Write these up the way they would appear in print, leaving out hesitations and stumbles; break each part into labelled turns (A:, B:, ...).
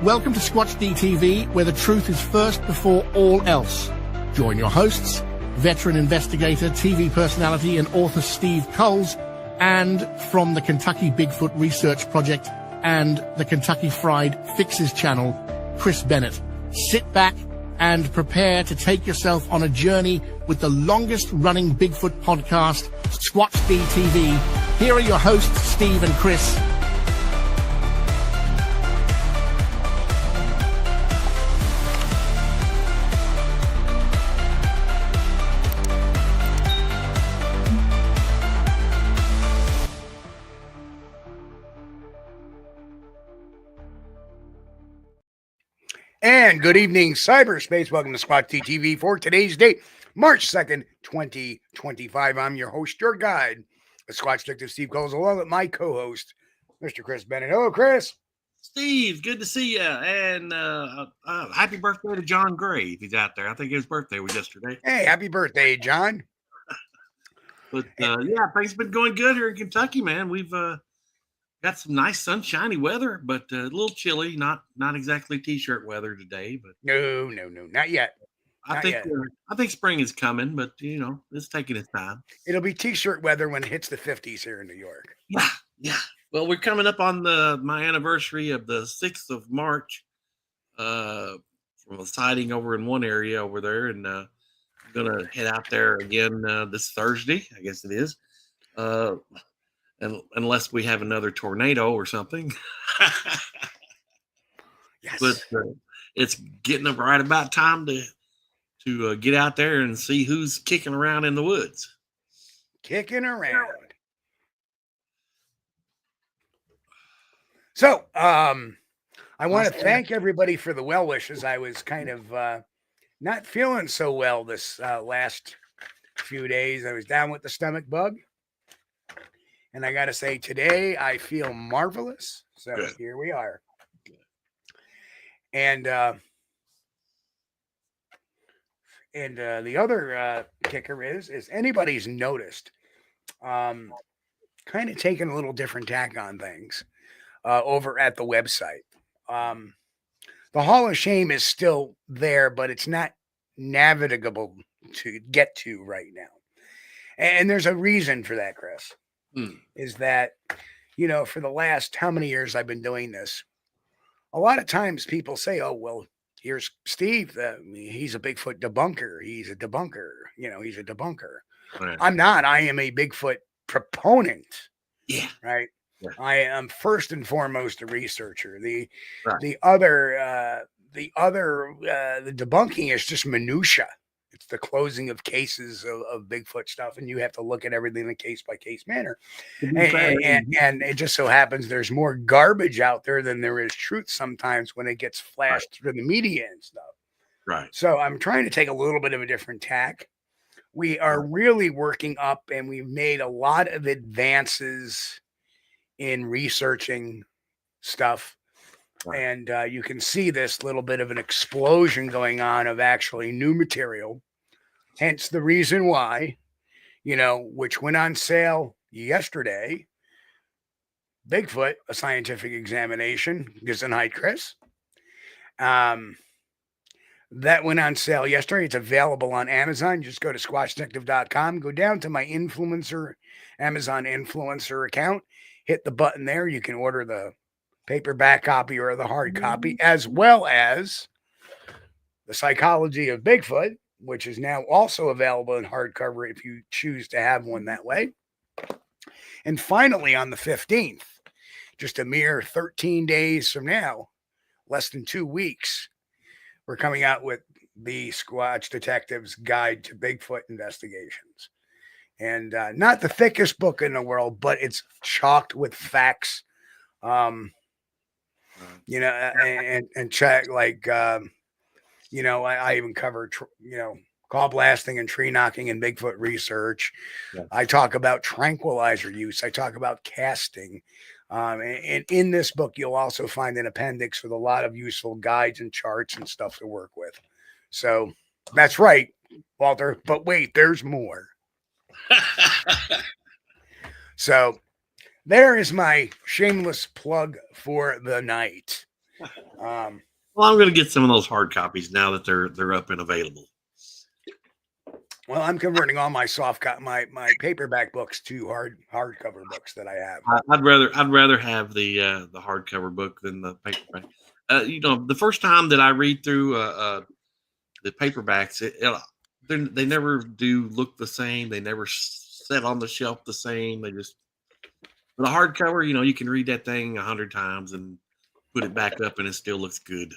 A: Welcome to Squatchdtv, where the truth is first before all else. Join your hosts, veteran investigator, TV personality, and author Steve Kulls, and from the Kentucky Bigfoot Research Project and the Kentucky Fried Fixes channel, Chris Bennett. Sit back and prepare to take yourself on a journey with the longest-running Bigfoot podcast, Squatchdtv. Here are your hosts, Steve and Chris.
B: And good evening, cyberspace. Welcome to Squatchdtv for today's date, March 2nd, 2025. I'm your host, your guide, the Squatch Detective Steve Kulls, along with my co-host, Mr. Chris Bennett. Hello, Chris.
C: Steve, good to see you. And happy birthday to John Gray, if he's out there. I think his birthday was yesterday.
B: Hey, happy birthday, John.
C: But yeah, things been going good here in Kentucky, man. We've got some nice sunshiny weather, but a little chilly. Not exactly t-shirt weather today, but
B: No, not yet.
C: I think spring is coming, but you know, it's taking its time.
B: It'll be t-shirt weather when it hits the 50s here in New York.
C: Yeah. Well, we're coming up on my anniversary of the 6th of March from a sighting over in one area over there, and I'm gonna head out there again this Thursday, I guess it is. And unless we have another tornado or something.
B: Yes.
C: But it's getting up right about time to get out there and see who's kicking around in the woods.
B: Kicking around. So, I want to thank everybody for the well wishes. I was kind of not feeling so well this last few days. I was down with the stomach bug. And I got to say, today I feel marvelous. So
C: Good.
B: Here we are. And the other kicker is anybody's noticed kind of taking a little different tack on things over at the website. The Hall of Shame is still there, but it's not navigable to get to right now. And there's a reason for that, Chris. Is that, you know, for the last how many years I've been doing this, a lot of times people say, oh, well, here's Steve. He's a Bigfoot debunker. He's a debunker. You know, he's a debunker. Right. I'm not. I am a Bigfoot proponent.
C: Yeah.
B: Right. Yeah. I am first and foremost a researcher. The debunking is just minutia. It's the closing of cases of Bigfoot stuff, and you have to look at everything in a case-by-case manner. And it just so happens there's more garbage out there than there is truth sometimes when it gets flashed through the media and stuff.
C: Right.
B: So I'm trying to take a little bit of a different tack. We are really working up, and we've made a lot of advances in researching stuff. And you can see this little bit of an explosion going on of actually new material. Hence the reason why, you know, which went on sale yesterday. Bigfoot, a scientific examination. Gesundheit, Chris. That went on sale yesterday. It's available on Amazon. Just go to Squatchdetective.com. Go down to my Amazon influencer account. Hit the button there. You can order the paperback copy or the hard copy, as well as The Psychology of Bigfoot, which is now also available in hardcover if you choose to have one that way. And finally, on the 15th, just a mere 13 days from now, less than 2 weeks, we're coming out with the Squatch Detective's Guide to Bigfoot Investigations. And not the thickest book in the world, but it's chocked with facts. You know, and check like, you know, I even cover, you know, call blasting and tree knocking and Bigfoot research. Yeah. I talk about tranquilizer use. I talk about casting. And in this book, you'll also find an appendix with a lot of useful guides and charts and stuff to work with. So that's right, Walter. But wait, there's more. So there is my shameless plug for the night.
C: Well, I'm going to get some of those hard copies now that they're up and available.
B: Well, I'm converting all my my paperback books to hardcover books that I have.
C: I'd rather have the hardcover book than the paperback. The first time that I read through the paperbacks, they never do look the same. They never set on the shelf the same. They just, but a hardcover, you can read that thing 100 times and put it back up and it still looks good.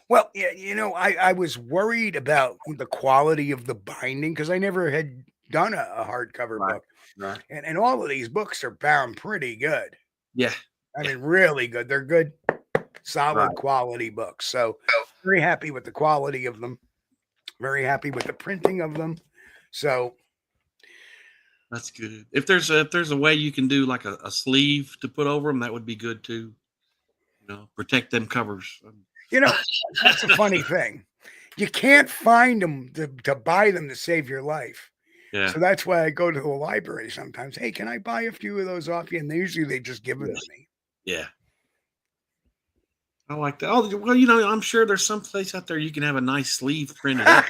B: Well, yeah, I was worried about the quality of the binding because I never had done a hardcover book.
C: Right.
B: And all of these books are bound pretty good.
C: Yeah.
B: I mean, really good. They're good, solid quality books. So very happy with the quality of them. Very happy with the printing of them. So
C: that's good. If there's a way you can do like a sleeve to put over them, that would be good too. Protect them covers.
B: That's a funny thing. You can't find them to buy them to save your life.
C: Yeah.
B: So that's why I go to the library sometimes. Hey, can I buy a few of those off you? And they just give them to me.
C: Yeah. I like that. Oh, well, I'm sure there's some place out there you can have a nice sleeve printed up.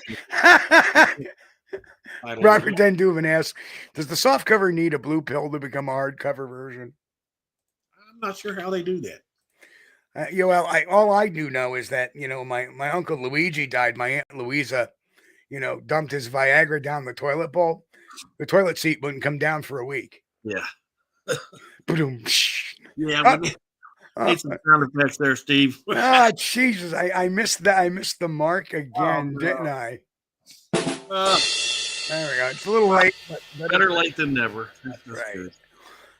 B: Robert Denduven asks, does the softcover need a blue pill to become a hardcover version?
C: I'm not sure how they do that.
B: All I do know is that, my Uncle Luigi died. My Aunt Louisa, dumped his Viagra down the toilet bowl. The toilet seat wouldn't come down for a week.
C: Yeah.
B: Yeah.
C: Need some sound effects there, Steve.
B: Jesus. I missed that. I missed the mark again, didn't I? There we go. It's a little late. But
C: better late than never. That's
B: right.
C: Good.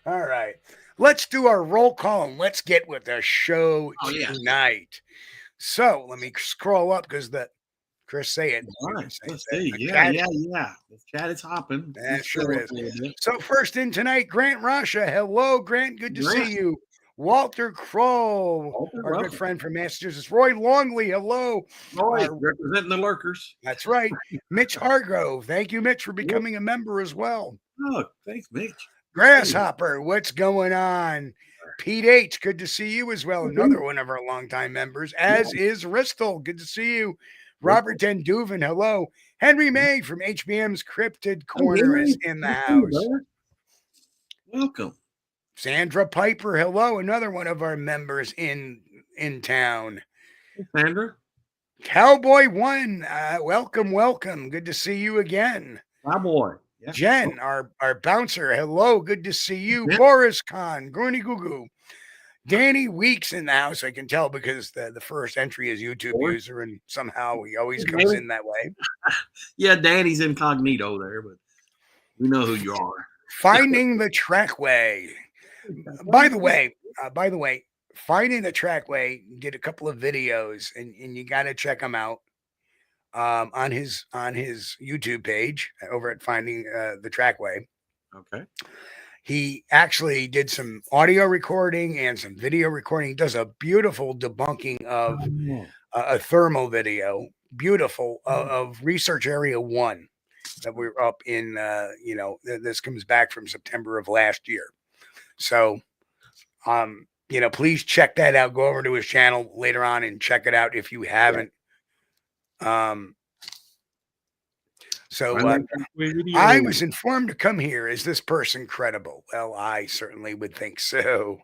B: All right. Let's do our roll call and let's get with the show tonight. So let me scroll up because Chris say it.
C: All right. Let's see. Yeah. The chat is hopping.
B: That sure is. So first in tonight, Grant Rasha. Hello, Grant. Good to see you. Walter Kroll, our good friend from Massachusetts. Roy Longley. Hello.
C: Roy, representing the lurkers.
B: That's right. Mitch Hargrove. Thank you, Mitch, for becoming a member as well.
C: Oh, thanks, Mitch.
B: Grasshopper, what's going on? Pete H, good to see you as well. Another one of our longtime members, as is Ristel. Good to see you. Robert Denduven, hello. Henry May from HBM's Cryptid Corner is in the house.
C: Welcome.
B: Sandra Piper, hello. Another one of our members in town.
C: Hey, Sandra.
B: Cowboy One, welcome. Good to see you again.
C: Cowboy. Yeah.
B: Jen, our bouncer, hello, good to see you. Yeah. Boris Khan, Gorny Goo Goo. Danny Weeks in the house, I can tell because the first entry is YouTube user, and somehow he always comes in that way.
C: Yeah, Danny's incognito there, but we know who you are.
B: Finding the Trackway. By the way, Finding the Trackway did a couple of videos, and you got to check them out. On his YouTube page over at Finding the Trackway.
C: Okay.
B: He actually did some audio recording and some video recording. He does a beautiful debunking of a thermal video, beautiful, of Research Area 1 that we were up in, this comes back from September of last year. So, please check that out. Go over to his channel later on and check it out if you haven't. So I was informed to come here. Is this person credible? Well, I certainly would think so.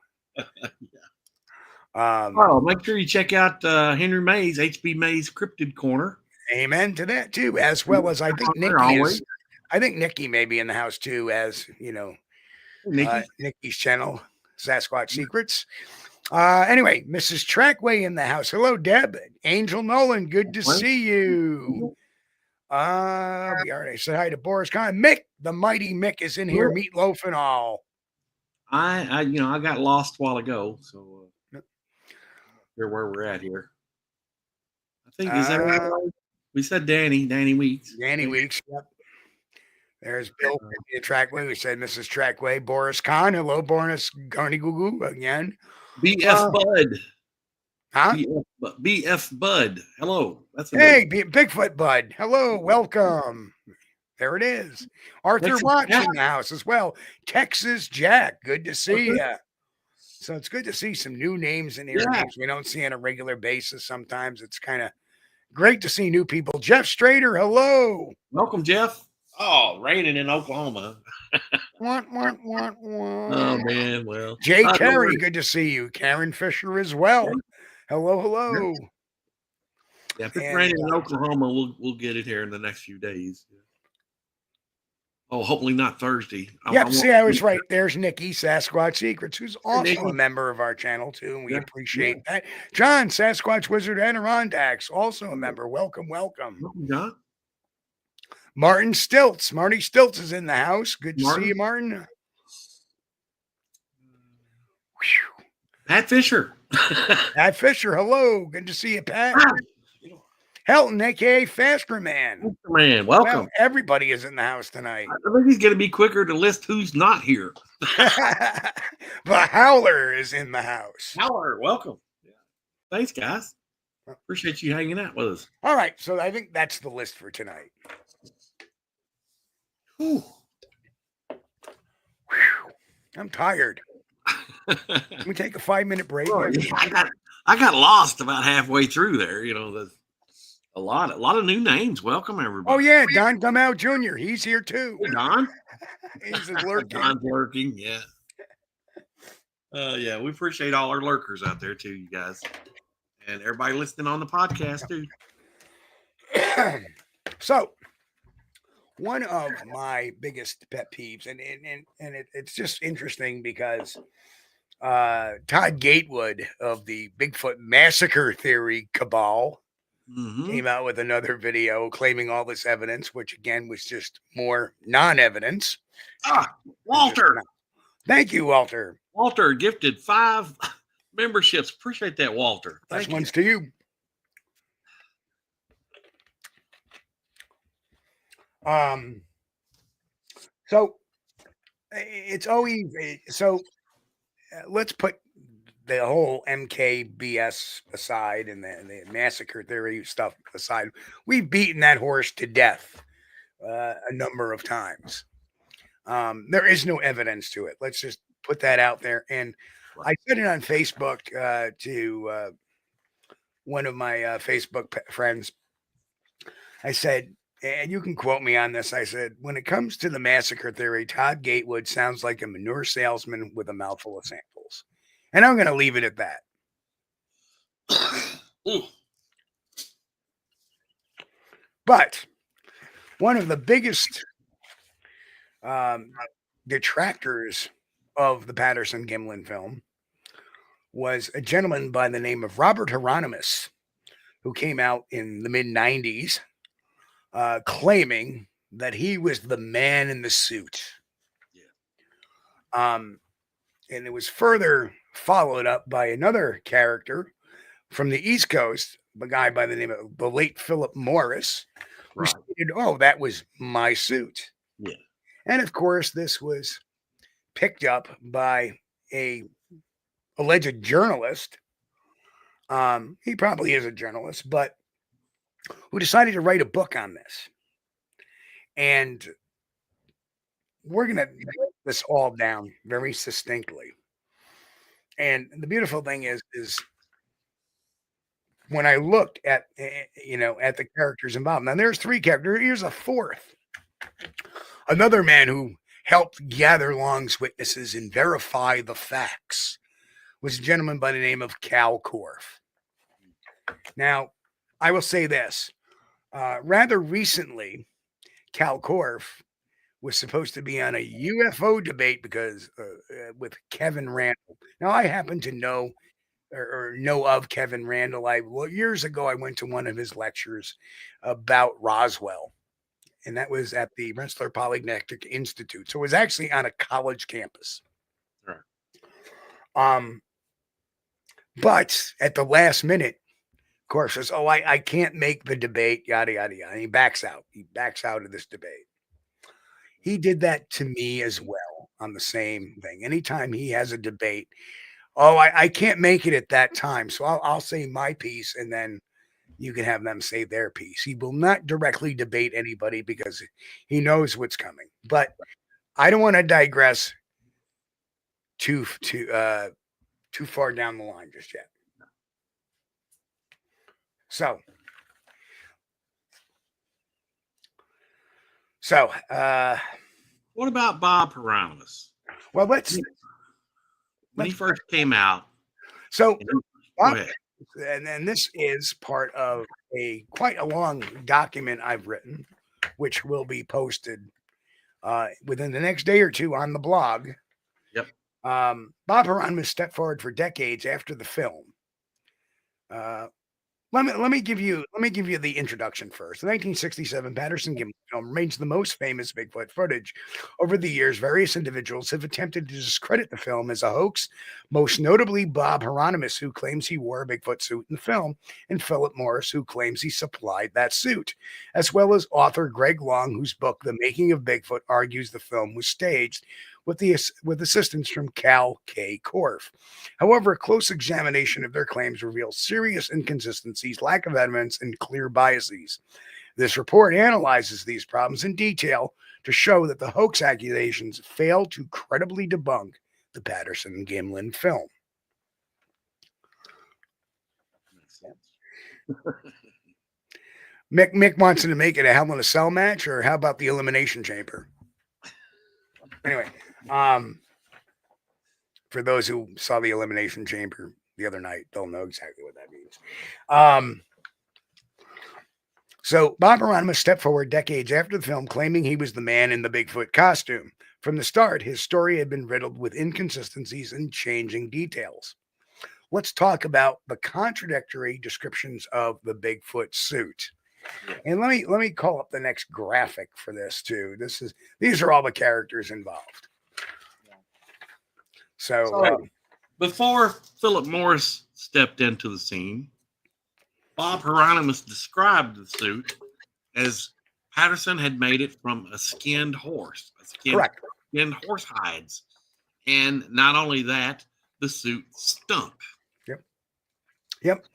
C: Make sure you check out Henry May's HB May's Cryptid Corner.
B: Amen to that too, as well as I think Nikki is. I think Nikki may be in the house too, as Nikki's channel, Sasquatch Secrets. Anyway, Mrs. Trackway in the house. Hello, Deb. Angel Nolan, good to see you. We already said hi to Boris Khan. Mick, the mighty Mick is in here, meatloaf and all.
C: I got lost a while ago, so here where we're at here. I think is that we said Danny Weeks.
B: Danny Weeks, yep. There's Bill Trackway. We said Mrs. Trackway. Boris Khan. Hello, Boris Garny Goo Goo again.
C: BF Bud.
B: Huh?
C: BF Bud. Hello.
B: Bigfoot Bud. Hello. Welcome. There it is. Arthur Watts in the house as well. Texas Jack. Good to see you. So it's good to see some new names in here.
C: Yeah.
B: Names we don't see on a regular basis. Sometimes it's kind of great to see new people. Jeff Strader, hello.
C: Welcome, Jeff. Oh, raining in Oklahoma. Oh man, well.
B: Jay
C: don't
B: Carey,
C: worry.
B: good to see you. Karen Fisher as well. Hello, hello.
C: Yeah, if it's
B: And,
C: raining in Oklahoma, we'll get it here in the next few days. Oh, hopefully not Thursday.
B: Yep, see, I was right. There's Nikki, Sasquatch Secrets, who's also
C: Nikki.
B: a member of our channel, too, and we
C: Yeah,
B: appreciate that. John, Sasquatch Wizard Adirondacks, also a member. Welcome, welcome.
C: Welcome, John.
B: Martin Stilts. Marty Stilts is in the house. Good to
C: Martin.
B: see you, Martin. Whew.
C: Pat Fisher.
B: Pat Fisher, hello. Good to see you, Pat. Helton, aka Faster Man.
C: Man, welcome.
B: Well, everybody is in the house tonight.
C: I think he's going to be quicker to list who's not here.
B: The Howler is in the house.
C: Howler, welcome. Yeah. Thanks, guys. Appreciate you hanging out with us.
B: All right, so I think that's the list for tonight.
C: Whew.
B: I'm tired. Can we take a 5-minute break?
C: Oh, yeah, I got lost about halfway through there. You know, a lot of new names. Welcome, everybody.
B: Oh yeah, Don Gummow Jr. He's here too.
C: Hey, Don.
B: He's lurking.
C: Don's lurking. Yeah. Yeah, we appreciate all our lurkers out there too, you guys, and everybody listening on the podcast too.
B: So, one of my biggest pet peeves, and it's just interesting because Todd Gatewood of the Bigfoot Massacre Theory cabal came out with another video claiming all this evidence, which again was just more non-evidence.
C: Walter.
B: Thank you, Walter.
C: Walter gifted 5 memberships. Appreciate that, Walter.
B: That's one's to you. So it's always let's put the whole MKBS aside and the massacre theory stuff aside. We've beaten that horse to death a number of times. There is no evidence to it. Let's just put that out there. And I said it on Facebook to one of my Facebook friends. I said, and you can quote me on this. I said, when it comes to the massacre theory, Todd Gatewood sounds like a manure salesman with a mouthful of samples. And I'm going to leave it at that. But one of the biggest detractors of the Patterson-Gimlin film was a gentleman by the name of Robert Heironimous, who came out in the mid-90s claiming that he was the man in the suit. And it was further followed up by another character from the East Coast, a guy by the name of the late Philip Morris, who stated, oh, that was my suit.
C: Yeah.
B: And of course, this was picked up by a alleged journalist. He probably is a journalist, but who decided to write a book on this. And we're going to break this all down very succinctly. And the beautiful thing is when I looked at, at the characters involved, now there's 3 characters. Here's a 4th. Another man who helped gather Long's witnesses and verify the facts was a gentleman by the name of Cal Korff. Now, I will say this. Rather recently, Cal Korff was supposed to be on a UFO debate because with Kevin Randall. Now, I happen to know or know of Kevin Randall. Years ago, I went to one of his lectures about Roswell, and that was at the Rensselaer Polytechnic Institute. So it was actually on a college campus.
C: Right.
B: But at the last minute, Korff says, oh, I can't make the debate, yada, yada, yada. And he backs out. He backs out of this debate. He did that to me as well on the same thing. Anytime he has a debate, oh, I can't make it at that time. So I'll say my piece and then you can have them say their piece. He will not directly debate anybody because he knows what's coming. But I don't want to digress too too far down the line just yet. So,
C: what about Bob Heironimous?
B: Well, let's
C: when he first came out.
B: So,
C: go ahead.
B: And this is part of quite a long document I've written, which will be posted within the next day or two on the blog.
C: Yep.
B: Bob Heironimous stepped forward for decades after the film. Let me give you the introduction first. The 1967 Patterson-Gimlin film remains the most famous Bigfoot footage. Over the years, various individuals have attempted to discredit the film as a hoax, most notably Bob Heironimous, who claims he wore a Bigfoot suit in the film, and Philip Morris, who claims he supplied that suit, as well as author Greg Long, whose book The Making of Bigfoot argues the film was staged with assistance from Cal K. Korff. However, a close examination of their claims reveals serious inconsistencies, lack of evidence, and clear biases. This report analyzes these problems in detail to show that the hoax accusations fail to credibly debunk the Patterson-Gimlin film. Mick wants to make it a Hell in a Cell match, or how about the Elimination Chamber? Anyway, for those who saw the Elimination Chamber the other night, they'll know exactly what that means. So Bob Heironimous stepped forward decades after the film, claiming he was the man in the Bigfoot costume. From the start, his story had been riddled with inconsistencies and changing details. Let's talk about the contradictory descriptions of the Bigfoot suit. And let me call up the next graphic for this too. These are all the characters involved. So
C: before Philip Morris stepped into the scene, Bob Heironimous described the suit as Patterson had made it from a skinned horse, skinned horse hides. And not only that, the suit stunk.
B: Yep.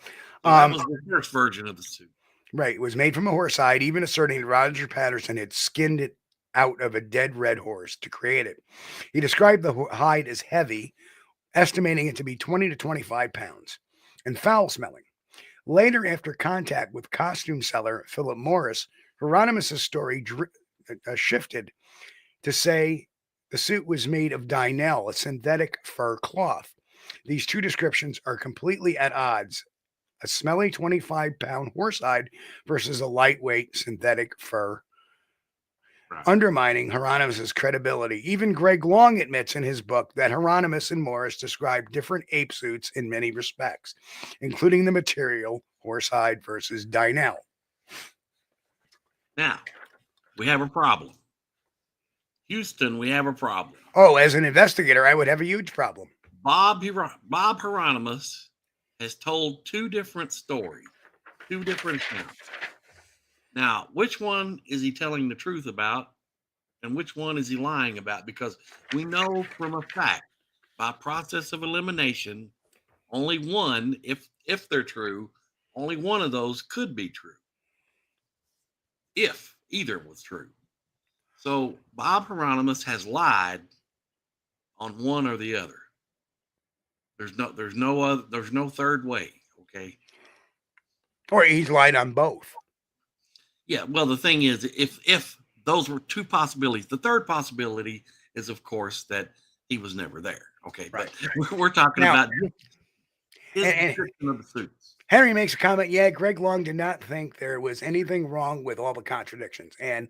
C: So that was the first version of the suit.
B: Right. It was made from a horse hide, even asserting that Roger Patterson had skinned it out of a dead red horse to create it. He described the hide as heavy, estimating it to be 20 to 25 pounds, and foul-smelling. Later, after contact with costume seller Philip Morris, Heironimous' story shifted to say the suit was made of Dynel, a synthetic fur cloth. These two descriptions are completely at odds. A smelly 25-pound horse hide versus a lightweight synthetic fur, undermining Heironimous' credibility. Even Greg Long admits in his book that Heironimous and Morris describe different ape suits in many respects, including the material, horsehide versus Dynel.
C: Now, we have a problem. Houston, we have a problem.
B: Oh, as an investigator, I would have a huge problem.
C: Bob Heironimous has told two different stories, two different accounts. Now, which one is he telling the truth about, and which one is he lying about? Because we know from a fact, by process of elimination, only one, if they're true, only one of those could be true. If either was true. So Bob Heironimous has lied on one or the other. There's no third way. Okay.
B: Or he's lied on both.
C: Yeah. Well, the thing is, if those were two possibilities, the third possibility is, of course, that he was never there. Okay.
B: Right.
C: But we're talking about his description of the suits.
B: Henry makes a comment. Yeah, Greg Long did not think there was anything wrong with all the contradictions. And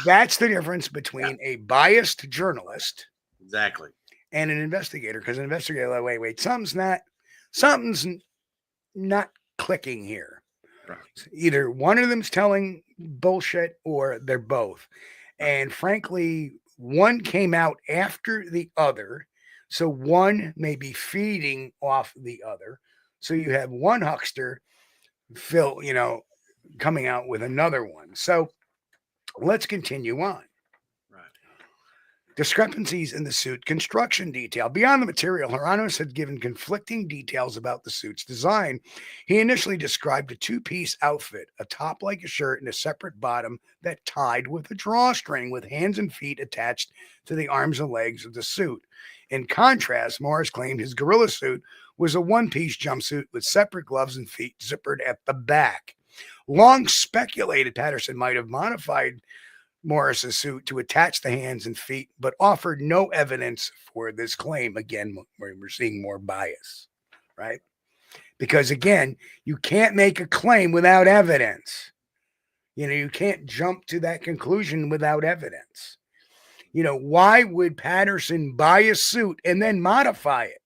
B: that's the difference between a biased journalist.
C: Exactly.
B: And an investigator, because an investigator, like, wait, something's not clicking here.
C: Right.
B: So either one of them's telling bullshit or they're both. And frankly, one came out after the other. So one may be feeding off the other. So you have one huckster, Phil, coming out with another one. So let's continue on.
C: Right.
B: Discrepancies in the suit construction detail. Beyond the material, Heironimous had given conflicting details about the suit's design. He initially described a two-piece outfit, a top like a shirt and a separate bottom that tied with a drawstring with hands and feet attached to the arms and legs of the suit. In contrast, Morris claimed his gorilla suit was a one-piece jumpsuit with separate gloves and feet zippered at the back. Long speculated Patterson might have modified Morris's suit to attach the hands and feet, but offered no evidence for this claim. Again, we're seeing more bias, right? Because again, you can't make a claim without evidence. You can't jump to that conclusion without evidence. Why would Patterson buy a suit and then modify it?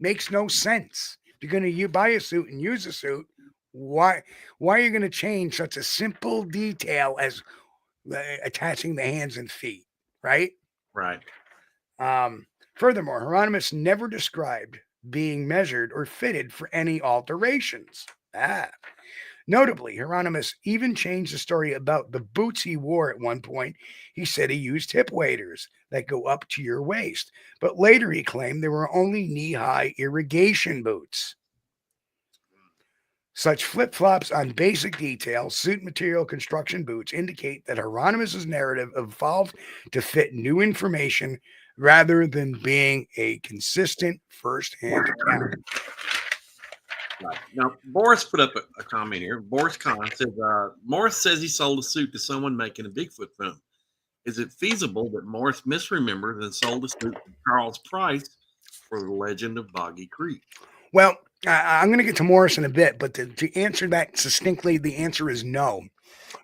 B: Makes no sense. If you're going to buy a suit and use a suit, why are you going to change such a simple detail as attaching the hands and feet, right?
C: Right.
B: Furthermore, Heironimous never described being measured or fitted for any alterations. Notably, Heironimous even changed the story about the boots he wore at one point. He said he used hip waders that go up to your waist, but later he claimed they were only knee-high irrigation boots. Such flip-flops on basic details, suit material, construction boots indicate that Heironimous' narrative evolved to fit new information rather than being a consistent first-hand account.
C: Right. Now, Boris put up a comment here. Boris Kahn says, Morris says he sold a suit to someone making a Bigfoot film. Is it feasible that Morris misremembered and sold a suit to Charles Price for the legend of Boggy Creek?
B: Well, I'm going to get to Morris in a bit, but to answer that succinctly, the answer is no.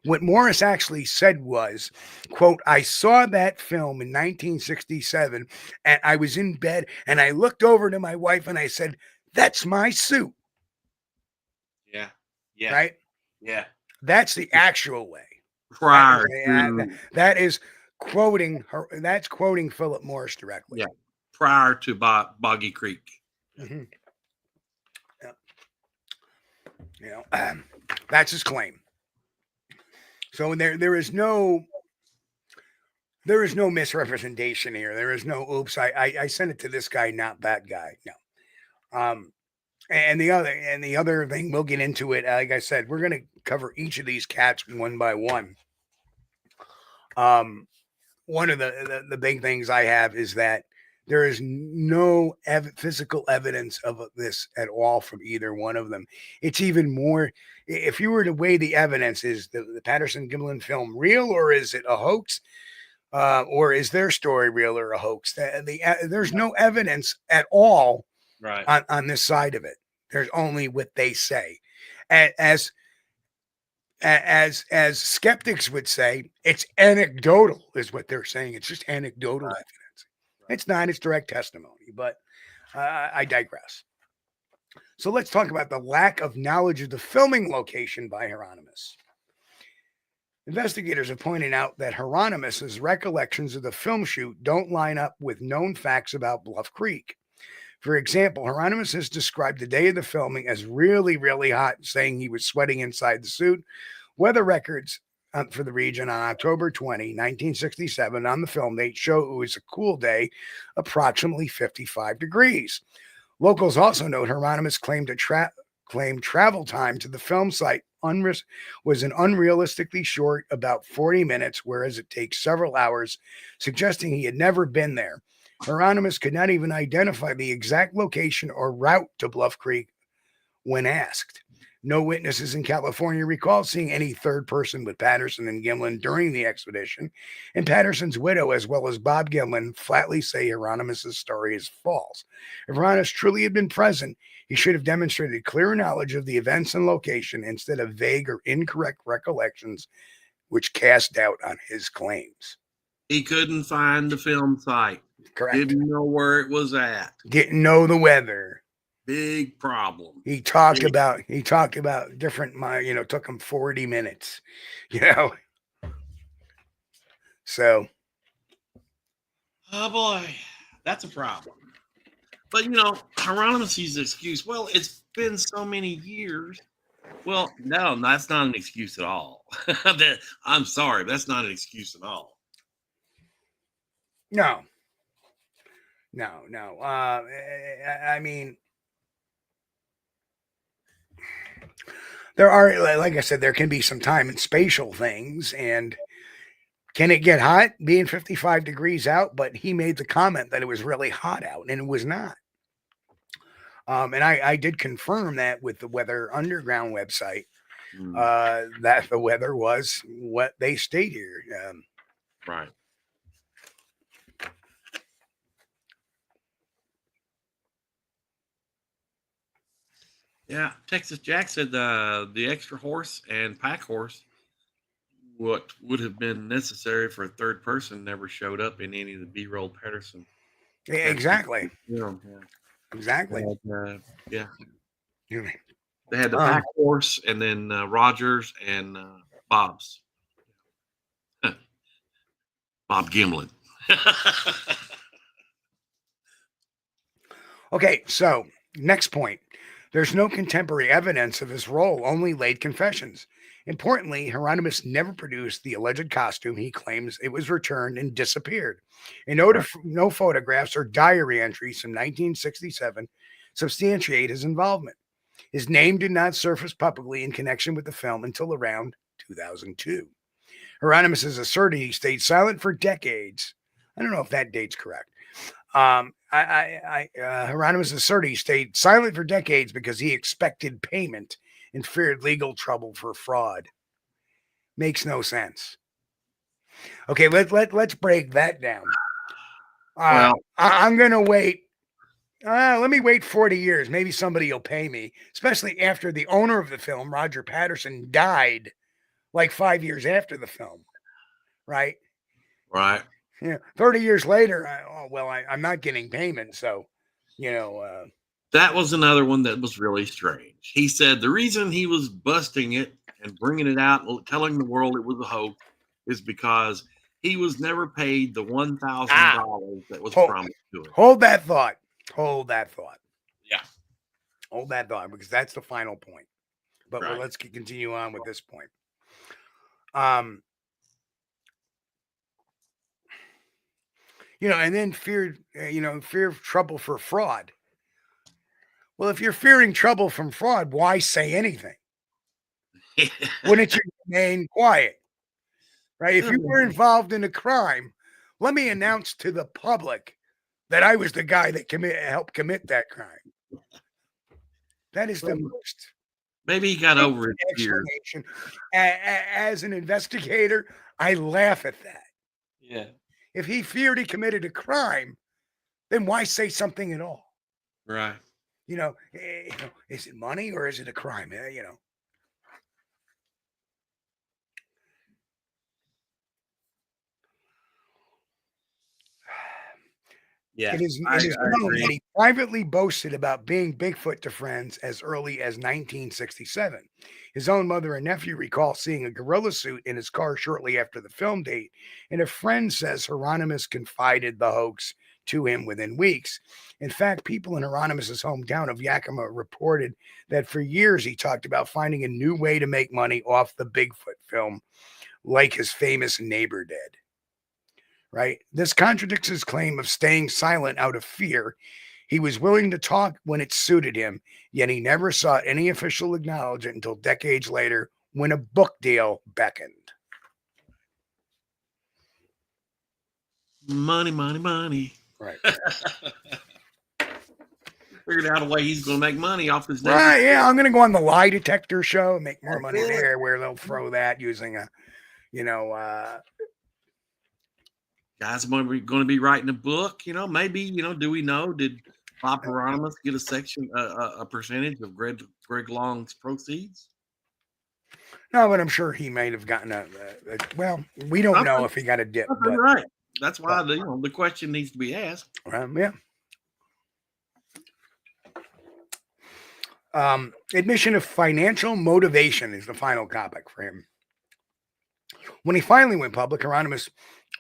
B: What Morris actually said was, quote, I saw that film in 1967 and I was in bed and I looked over to my wife and I said, that's my suit.
C: Yeah. Yeah.
B: Right?
C: Yeah.
B: That's the actual way.
C: Prior
B: that is quoting her. That's quoting Philip Morris directly.
C: Yeah. Prior to Boggy Creek.
B: Mm-hmm. That's his claim. So there is no misrepresentation here. There is no oops. I sent it to this guy, not that guy. No. And the other thing, we'll get into it. Like I said, we're going to cover each of these cats one by one. One of the big things I have is that there is no physical evidence of this at all from either one of them. It's even more, if you were to weigh the evidence, is the Patterson-Gimlin film real or is it a hoax? Or is their story real or a hoax? There's no evidence at all on this side of it. There's only what they say. As skeptics would say, it's anecdotal is what they're saying. It's just anecdotal evidence. It's not, it's direct testimony, but I digress. So let's talk about the lack of knowledge of the filming location by Heironimous. Investigators have pointed out that Heironimous' recollections of the film shoot don't line up with known facts about Bluff Creek. For example, Heironimous has described the day of the filming as really, really hot, saying he was sweating inside the suit. Weather records for the region on October 20, 1967, on the film date show it was a cool day, approximately 55 degrees. Locals also note Heironimous claimed travel time to the film site was an unrealistically short, about 40 minutes, whereas it takes several hours, suggesting he had never been there. Heironimous could not even identify the exact location or route to Bluff Creek when asked. No witnesses in California recall seeing any third person with Patterson and Gimlin during the expedition, and Patterson's widow, as well as Bob Gimlin, flatly say Heironimous' story is false. If Heironimous truly had been present, he should have demonstrated clear knowledge of the events and location instead of vague or incorrect recollections, which cast doubt on his claims.
C: He couldn't find the film site.
B: Correct.
C: Didn't know where it was at.
B: Didn't know the weather.
C: Big problem.
B: He talked about different, took him 40 minutes, So.
C: Oh boy, that's a problem. But Heironimous uses the excuse, well, it's been so many years. Well, no, that's not an excuse at all. I'm sorry, that's not an excuse at all.
B: No. I mean, there are, like I said, there can be some time and spatial things, and can it get hot being 55 degrees out? But he made the comment that it was really hot out, and it was not. And I did confirm that with the Weather Underground website, that the weather was what they state here.
C: Right. Yeah, Texas Jack said the extra horse and pack horse, what would have been necessary for a third person, never showed up in any of the B-roll Patterson.
B: Exactly.
C: Yeah.
B: Exactly.
C: Yeah.
B: Yeah.
C: They had the pack horse and then Rogers and Bob's. Bob Gimlin.
B: Okay, so next point. There's no contemporary evidence of his role, only late confessions. Importantly, Heironimous never produced the alleged costume. He claims it was returned and disappeared. And no photographs or diary entries from 1967 substantiate his involvement. His name did not surface publicly in connection with the film until around 2002. Heironimous has asserted he stayed silent for decades. I don't know if that date's correct. Heironimous asserted he stayed silent for decades because he expected payment and feared legal trouble for fraud. Makes no sense. Okay, let's break that down.
C: Well,
B: I'm gonna wait. Let me wait 40 years. Maybe somebody will pay me, especially after the owner of the film, Roger Patterson, died like 5 years after the film. Right.
C: Right.
B: Yeah. 30 years later, I'm not getting payment. So,
C: that was another one that was really strange. He said the reason he was busting it and bringing it out, telling the world it was a hoax, is because he was never paid the $1,000 that was promised to him.
B: Hold that thought.
C: Yeah.
B: Hold that thought, because that's the final point. But let's continue on with this point. And then fear of trouble for fraud. Well, if you're fearing trouble from fraud, why say anything? Wouldn't you remain quiet? Right? If you were involved in a crime, let me announce to the public that I was the guy that helped commit that crime. That is the most.
C: Maybe he got over his fear.
B: As an investigator, I laugh at that.
C: Yeah.
B: If he feared he committed a crime, then why say something at all?
C: Right.
B: Is it money or is it a crime?
C: Yeah,
B: it is known that he privately boasted about being Bigfoot to friends as early as 1967. His own mother and nephew recall seeing a gorilla suit in his car shortly after the film date, and a friend says Heironimous confided the hoax to him within weeks. In fact, people in Heironimous' hometown of Yakima reported that for years he talked about finding a new way to make money off the Bigfoot film, like his famous neighbor did. Right? This contradicts his claim of staying silent out of fear. He was willing to talk when it suited him, yet he never sought any official acknowledgement until decades later when a book deal beckoned.
C: Money, money, money.
B: Right.
C: Figured out a way he's going to make money off this.
B: Right, yeah, I'm going to go on the lie detector show and make more money there, where they'll throw that using a,
C: guys are going to be writing a book, maybe, do we know, did Bob Heironimous get a percentage of Greg Long's proceeds?
B: No, but I'm sure he might have gotten we don't know if he got a dip. But,
C: right. That's why the question needs to be asked.
B: Yeah. Admission of financial motivation is the final topic for him. When he finally went public, Heironimous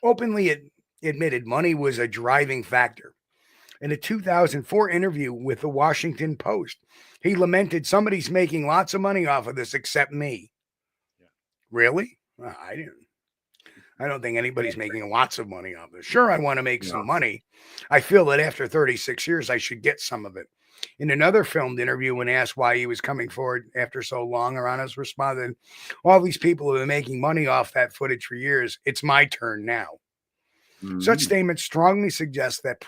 B: openly admitted money was a driving factor. In a 2004 interview with the Washington Post, he lamented, "Somebody's making lots of money off of this except me." Yeah. Really? I didn't. I don't think anybody's making lots of money off this. Sure, I want to make some
C: No.
B: money. I feel that after 36 years, I should get some of it. In another filmed interview, when asked why he was coming forward after so long, Heironimous responded, "All these people have been making money off that footage for years. It's my turn now." Such statements strongly suggest that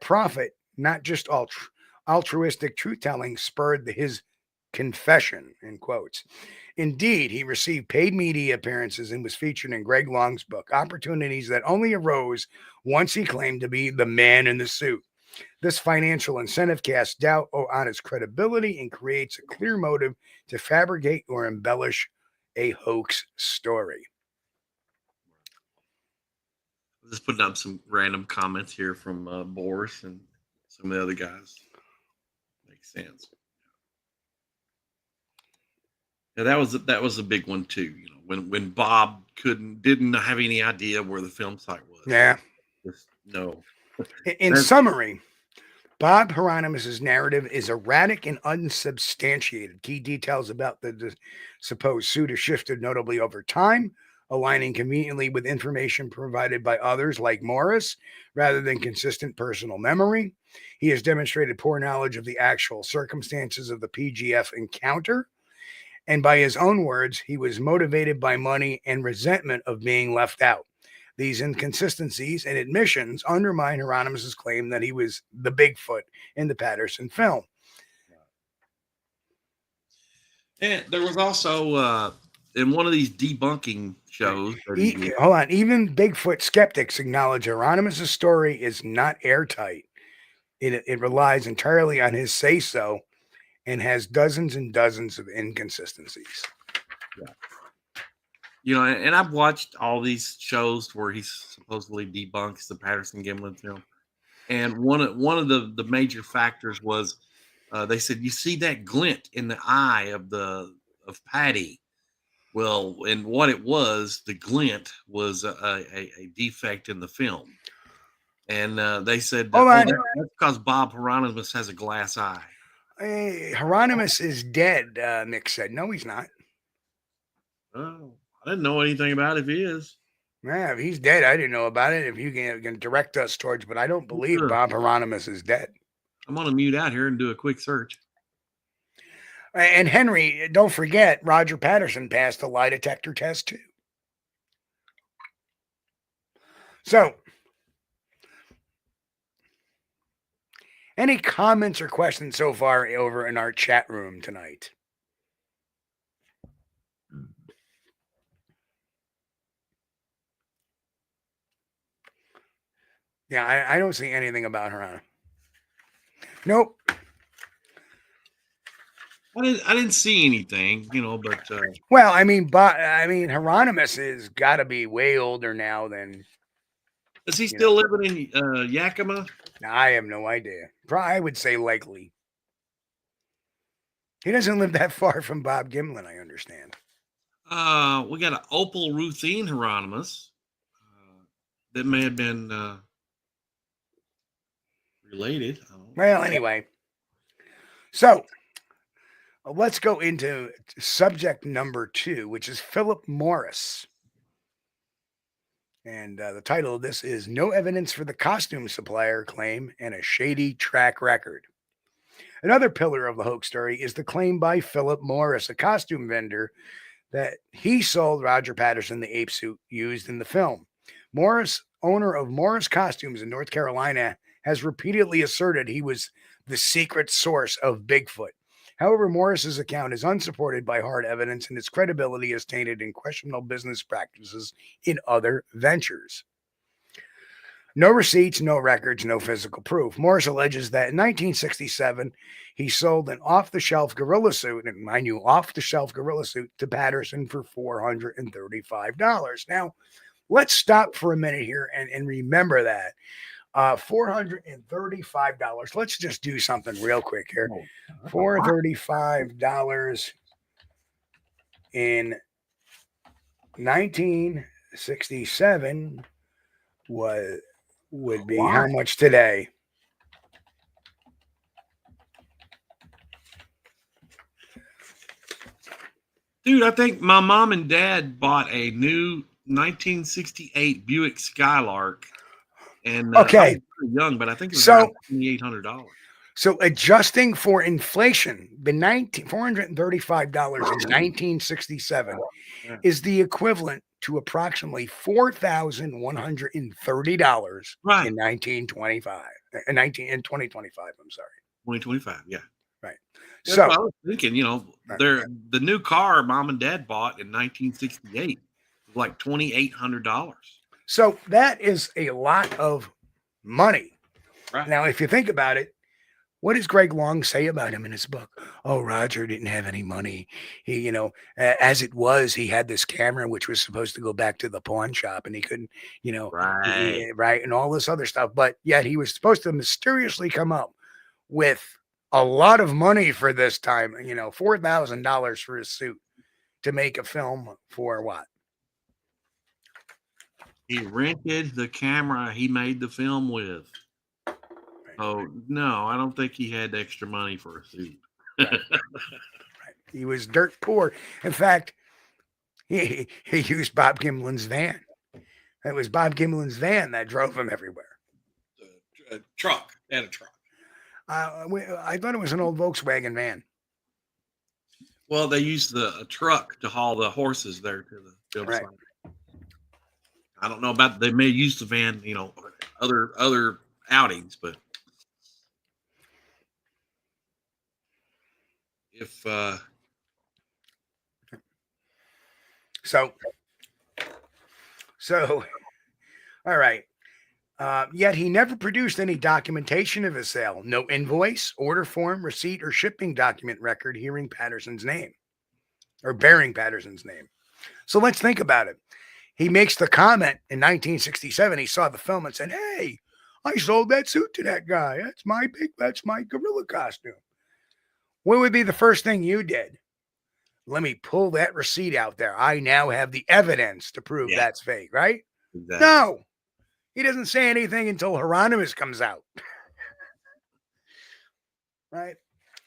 B: profit, not just altruistic truth-telling, spurred his confession, in quotes. Indeed, he received paid media appearances and was featured in Greg Long's book, opportunities that only arose once he claimed to be the man in the suit. This financial incentive casts doubt on his credibility and creates a clear motive to fabricate or embellish a hoax story.
C: Just putting up some random comments here from Boris and some of the other guys. Makes sense. Yeah, that was a big one too. You know, when Bob didn't have any idea where the film site was.
B: Yeah.
C: Just, no.
B: In summary, Bob Heironimous' narrative is erratic and unsubstantiated. Key details about the supposed suit are shifted notably over time, aligning conveniently with information provided by others like Morris, rather than consistent personal memory. He has demonstrated poor knowledge of the actual circumstances of the PGF encounter. And by his own words, he was motivated by money and resentment of being left out. These inconsistencies and admissions undermine Heironimous' claim that he was the Bigfoot in the Patterson film.
C: And there was also in one of these debunking shows.
B: Hold on. Even Bigfoot skeptics acknowledge Heironimous' story is not airtight. It relies entirely on his say-so and has dozens and dozens of inconsistencies.
C: Yeah. You know, and I've watched all these shows where he supposedly debunks the Patterson Gimlin film. And one of the major factors was they said, you see that glint in the eye of Patty. Well, and what it was, the glint was a defect in the film. And they said, that's because Bob Heironimous has a glass eye.
B: Heironimous is dead, Nick said. No, he's not.
C: Oh, I didn't know anything about it if he is.
B: Yeah, if he's dead, I didn't know about it. If you can direct us towards, but I don't believe Bob Heironimous is dead.
C: I'm going to mute out here and do a quick search.
B: And Henry, don't forget, Roger Patterson passed the lie detector test too. So, any comments or questions so far over in our chat room tonight? Yeah, I don't see anything about her. Nope.
C: I didn't see anything, you know, but
B: well, I mean, Heironimous has got to be way older now than.
C: Is he still living in Yakima?
B: I have no idea. I would say likely. He doesn't live that far from Bob Gimlin, I understand.
C: We got an Opal Ruthine Heironimous that may have been related.
B: Well, anyway. So, let's go into subject number 2, which is Philip Morris. And the title of this is No Evidence for the Costume Supplier Claim and a Shady Track Record. Another pillar of the hoax story is the claim by Philip Morris, a costume vendor, that he sold Roger Patterson the ape suit used in the film. Morris, owner of Morris Costumes in North Carolina, has repeatedly asserted he was the secret source of Bigfoot. However, Morris's account is unsupported by hard evidence, and its credibility is tainted in questionable business practices in other ventures. No receipts, no records, no physical proof. Morris alleges that in 1967, he sold an off-the-shelf gorilla suit, and mind you, off-the-shelf gorilla suit to Patterson for $435. Now, let's stop for a minute here and remember that. $435. Let's just do something real quick here. $435 in 1967 would be how much today?
C: Dude, I think my mom and dad bought a new 1968 Buick Skylark. And
B: Okay.
C: I was pretty young, but I think it was
B: So-
C: around $2,800.
B: So adjusting for inflation, the $435 in 1967
C: Yeah.
B: is the equivalent to approximately $4,130
C: Right.
B: in 2025. I'm sorry.
C: 2025, yeah.
B: Right.
C: That's
B: So
C: what I was thinking, the new car mom and dad bought in 1968 was like $2,800.
B: So that is a lot of money.
C: Right.
B: Now, if you think about it, what does Greg Long say about him in his book? Oh, Roger didn't have any money. He, as it was, he had this camera which was supposed to go back to the pawn shop, and he couldn't,
C: Right.
B: right, and all this other stuff. But yet he was supposed to mysteriously come up with a lot of money for this time. $4,000 for his suit to make a film for what?
C: He rented the camera he made the film with. Oh, no, I don't think he had extra money for a suit.
B: Right. He was dirt poor. In fact, he used Bob Gimlin's van. It was Bob Gimlin's van that drove him everywhere.
C: A truck. And a truck.
B: I thought it was an old Volkswagen van.
C: Well, they used a truck to haul the horses there to the other
B: Right.
C: side. I don't know about, they may use the van, other outings, but if
B: So, all right. Yet he never produced any documentation of his sale. No invoice, order form, receipt, or shipping document record bearing Patterson's name. So let's think about it. He makes the comment in 1967. He saw the film and said, "Hey, I sold that suit to that guy. That's my gorilla costume." What would be the first thing you did? Let me pull that receipt out there. I now have the evidence to prove that's fake, right?
C: exactly.
B: No, he doesn't say anything until Heironimous comes out. Right?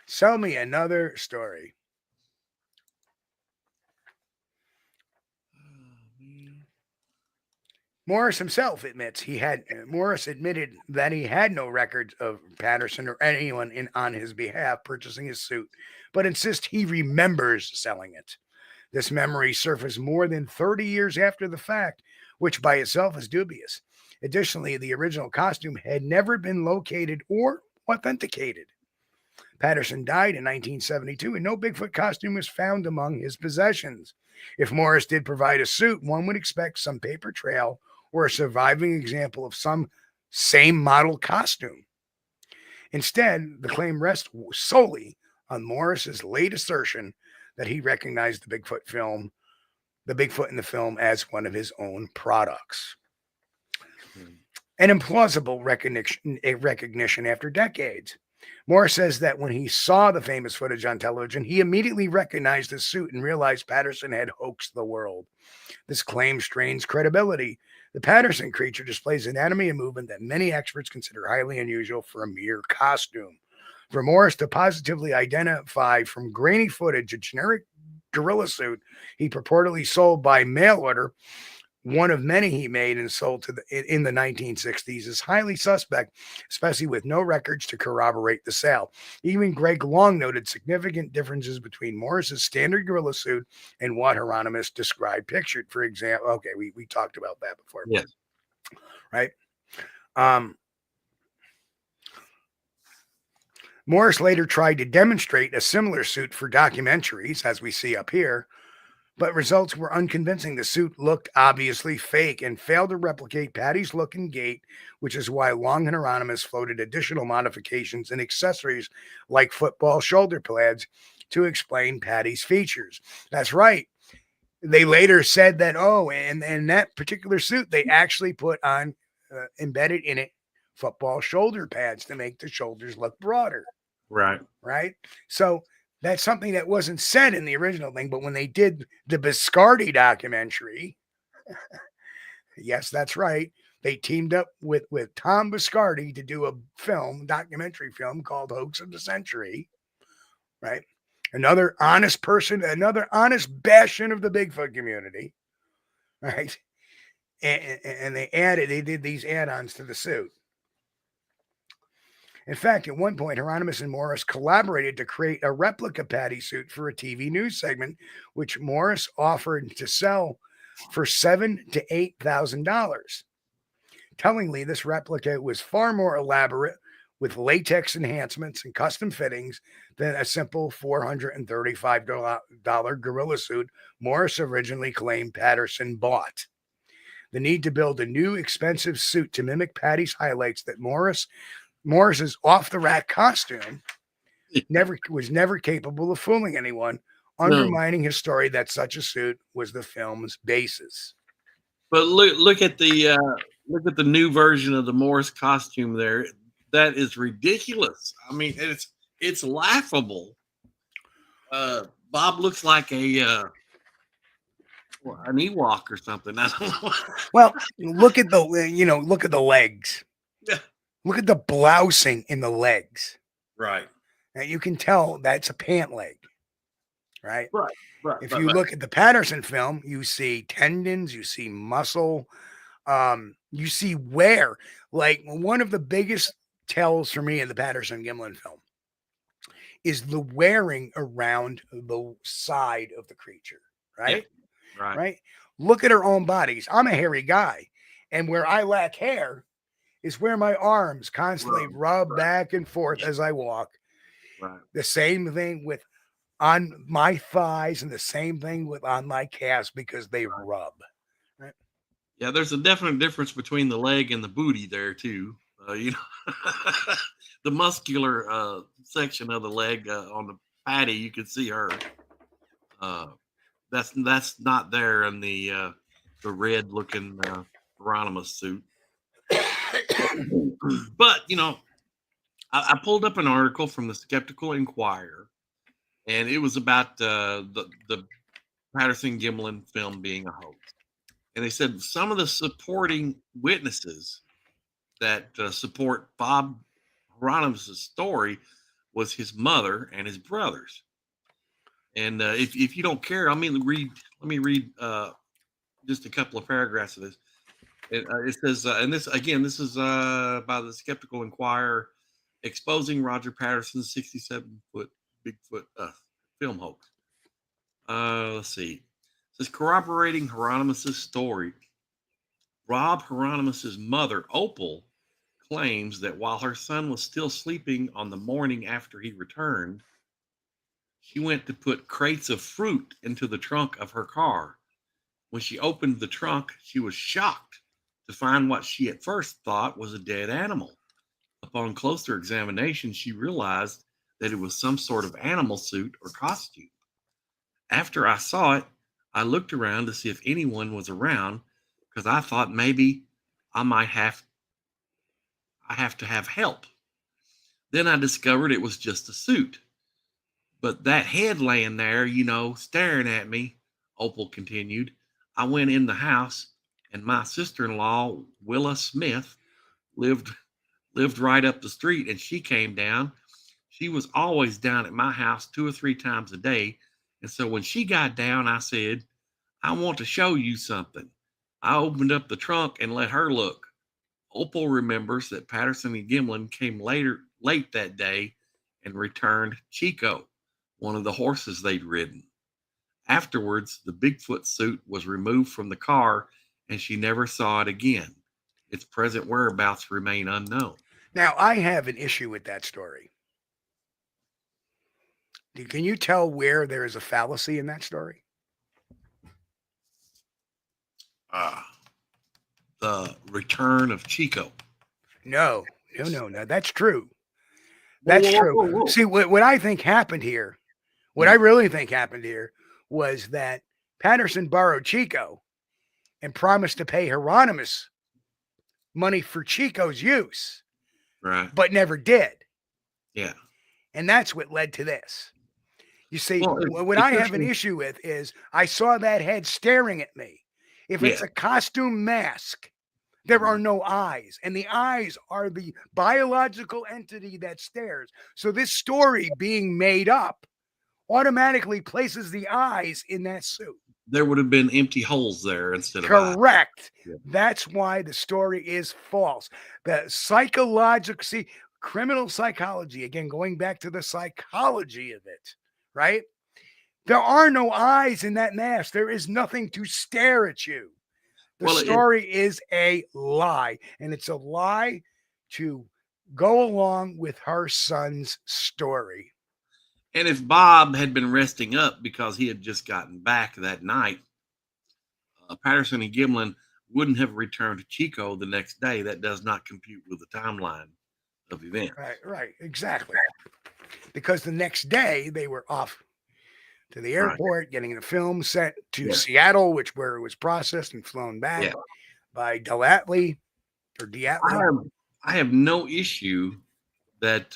B: Sell me another story. Morris himself admitted that he had no records of Patterson or anyone on his behalf purchasing his suit, but insists he remembers selling it. This memory surfaced more than 30 years after the fact, which by itself is dubious. Additionally, the original costume had never been located or authenticated. Patterson died in 1972, and no Bigfoot costume was found among his possessions. If Morris did provide a suit, one would expect some paper trail or a surviving example of some same model costume. Instead, the claim rests solely on Morris's late assertion that he recognized the Bigfoot in the film as one of his own products. An implausible recognition after decades. Morris says that when he saw the famous footage on television, he immediately recognized the suit and realized Patterson had hoaxed the world. This claim strains credibility. The Patterson creature displays anatomy and movement that many experts consider highly unusual for a mere costume. For Morris to positively identify from grainy footage a generic gorilla suit he purportedly sold by mail order, one of many he made and sold in the 1960s, is highly suspect, especially with no records to corroborate the sale. Even Greg Long noted significant differences between Morris's standard gorilla suit and what Heironimous described pictured. For example, okay, we talked about that before.
C: Yes.
B: Right? Morris later tried to demonstrate a similar suit for documentaries, as we see up here, but results were unconvincing. The suit looked obviously fake and failed to replicate Patty's look and gait, which is why Long and Heironimous floated additional modifications and accessories like football shoulder pads to explain Patty's features. That's right. They later said that, and that particular suit, they actually put on, embedded in it, football shoulder pads to make the shoulders look broader.
C: Right.
B: Right? So that's something that wasn't said in the original thing, but when they did the Biscardi documentary, yes, that's right, they teamed up with Tom Biscardi to do a documentary film called Hoax of the Century, right? Another honest person, another honest bastion of the Bigfoot community, right? and they did these add-ons to the suit. In fact, at one point, Heironimous and Morris collaborated to create a replica Patty suit for a TV news segment, which Morris offered to sell for $7,000 to $8,000. Tellingly, this replica was far more elaborate with latex enhancements and custom fittings than a simple $435 gorilla suit Morris originally claimed Patterson bought. The need to build a new expensive suit to mimic Patty's highlights that Morris's off-the-rack costume was never capable of fooling anyone, undermining his story that such a suit was the film's basis.
C: But look at the new version of the Morris costume there. That is ridiculous. I mean, it's laughable. Bob looks like an Ewok or something. I don't know.
B: Well, look at the legs.
C: Yeah.
B: Look at the blousing in the legs.
C: Right.
B: Now you can tell that's a pant leg. Right.
C: Right.
B: If you look at the Patterson film, you see tendons, you see muscle, you see wear. Like one of the biggest tells for me in the Patterson Gimlin film is the wearing around the side of the creature. Right.
C: Yeah.
B: Right. Look at our own bodies. I'm a hairy guy, and where I lack hair is where my arms constantly rub back and forth as I walk.
C: Right.
B: The same thing with on my thighs and the same thing with on my calves because they rub. Right?
C: Yeah, there's a definite difference between the leg and the booty there too. The muscular section of the leg on the Patty, you can see her. That's not there in the red looking Heironimous suit. But I pulled up an article from the Skeptical Inquirer, and it was about the Patterson Gimlin film being a hoax. And they said some of the supporting witnesses that support Bob Heironimous' story was his mother and his brothers. And if you don't care, let me read just a couple of paragraphs of this. It says, and this is by the Skeptical Inquirer, exposing Roger Patterson's 67-foot Bigfoot film hoax. Let's see. It says, corroborating Heironimous' story, Rob Heironimous' mother, Opal, claims that while her son was still sleeping on the morning after he returned, she went to put crates of fruit into the trunk of her car. When she opened the trunk, she was shocked to find what she at first thought was a dead animal. Upon closer examination, she realized that it was some sort of animal suit or costume. After I saw it, I looked around to see if anyone was around because I thought maybe I might have to have help. Then I discovered it was just a suit. But that head laying there, staring at me, Opal continued, I went in the house and my sister-in-law, Willa Smith, lived right up the street, and she came down. She was always down at my house 2 or 3 times a day. And so when she got down, I said, I want to show you something. I opened up the trunk and let her look. Opal remembers that Patterson and Gimlin came late that day and returned Chico, one of the horses they'd ridden. Afterwards, the Bigfoot suit was removed from the car and she never saw it again. Its present whereabouts remain unknown.
B: Now, I have an issue with that story. Can you tell where there is a fallacy in that story?
C: The return of Chico.
B: No. That's true. That's true. Whoa. See, what I think happened here, I really think happened here was that Patterson borrowed Chico and promised to pay Heironimous money for Chico's use.
C: Right.
B: But never did.
C: Yeah.
B: And that's what led to this. You see, what I have an issue with is I saw that head staring at me. If it's a costume mask, there are no eyes, and the eyes are the biological entity that stares. So this story being made up automatically places the eyes in that suit.
C: there would have been empty holes there instead of eyes.
B: Correct.
C: Yeah.
B: That's why the story is false. The psychological, see, criminal psychology, again, going back to the psychology of it, right? There are no eyes in that mask. There is nothing to stare at you. The story is a lie, and it's a lie to go along with her son's story.
C: And if Bob had been resting up because he had just gotten back that night, Patterson and Gimlin wouldn't have returned to Chico the next day. That does not compute with the timeline of events.
B: Right, exactly. Because the next day they were off to the airport, getting the film sent to Seattle, where it was processed and flown back by Deatley or Diatley.
C: I have no issue that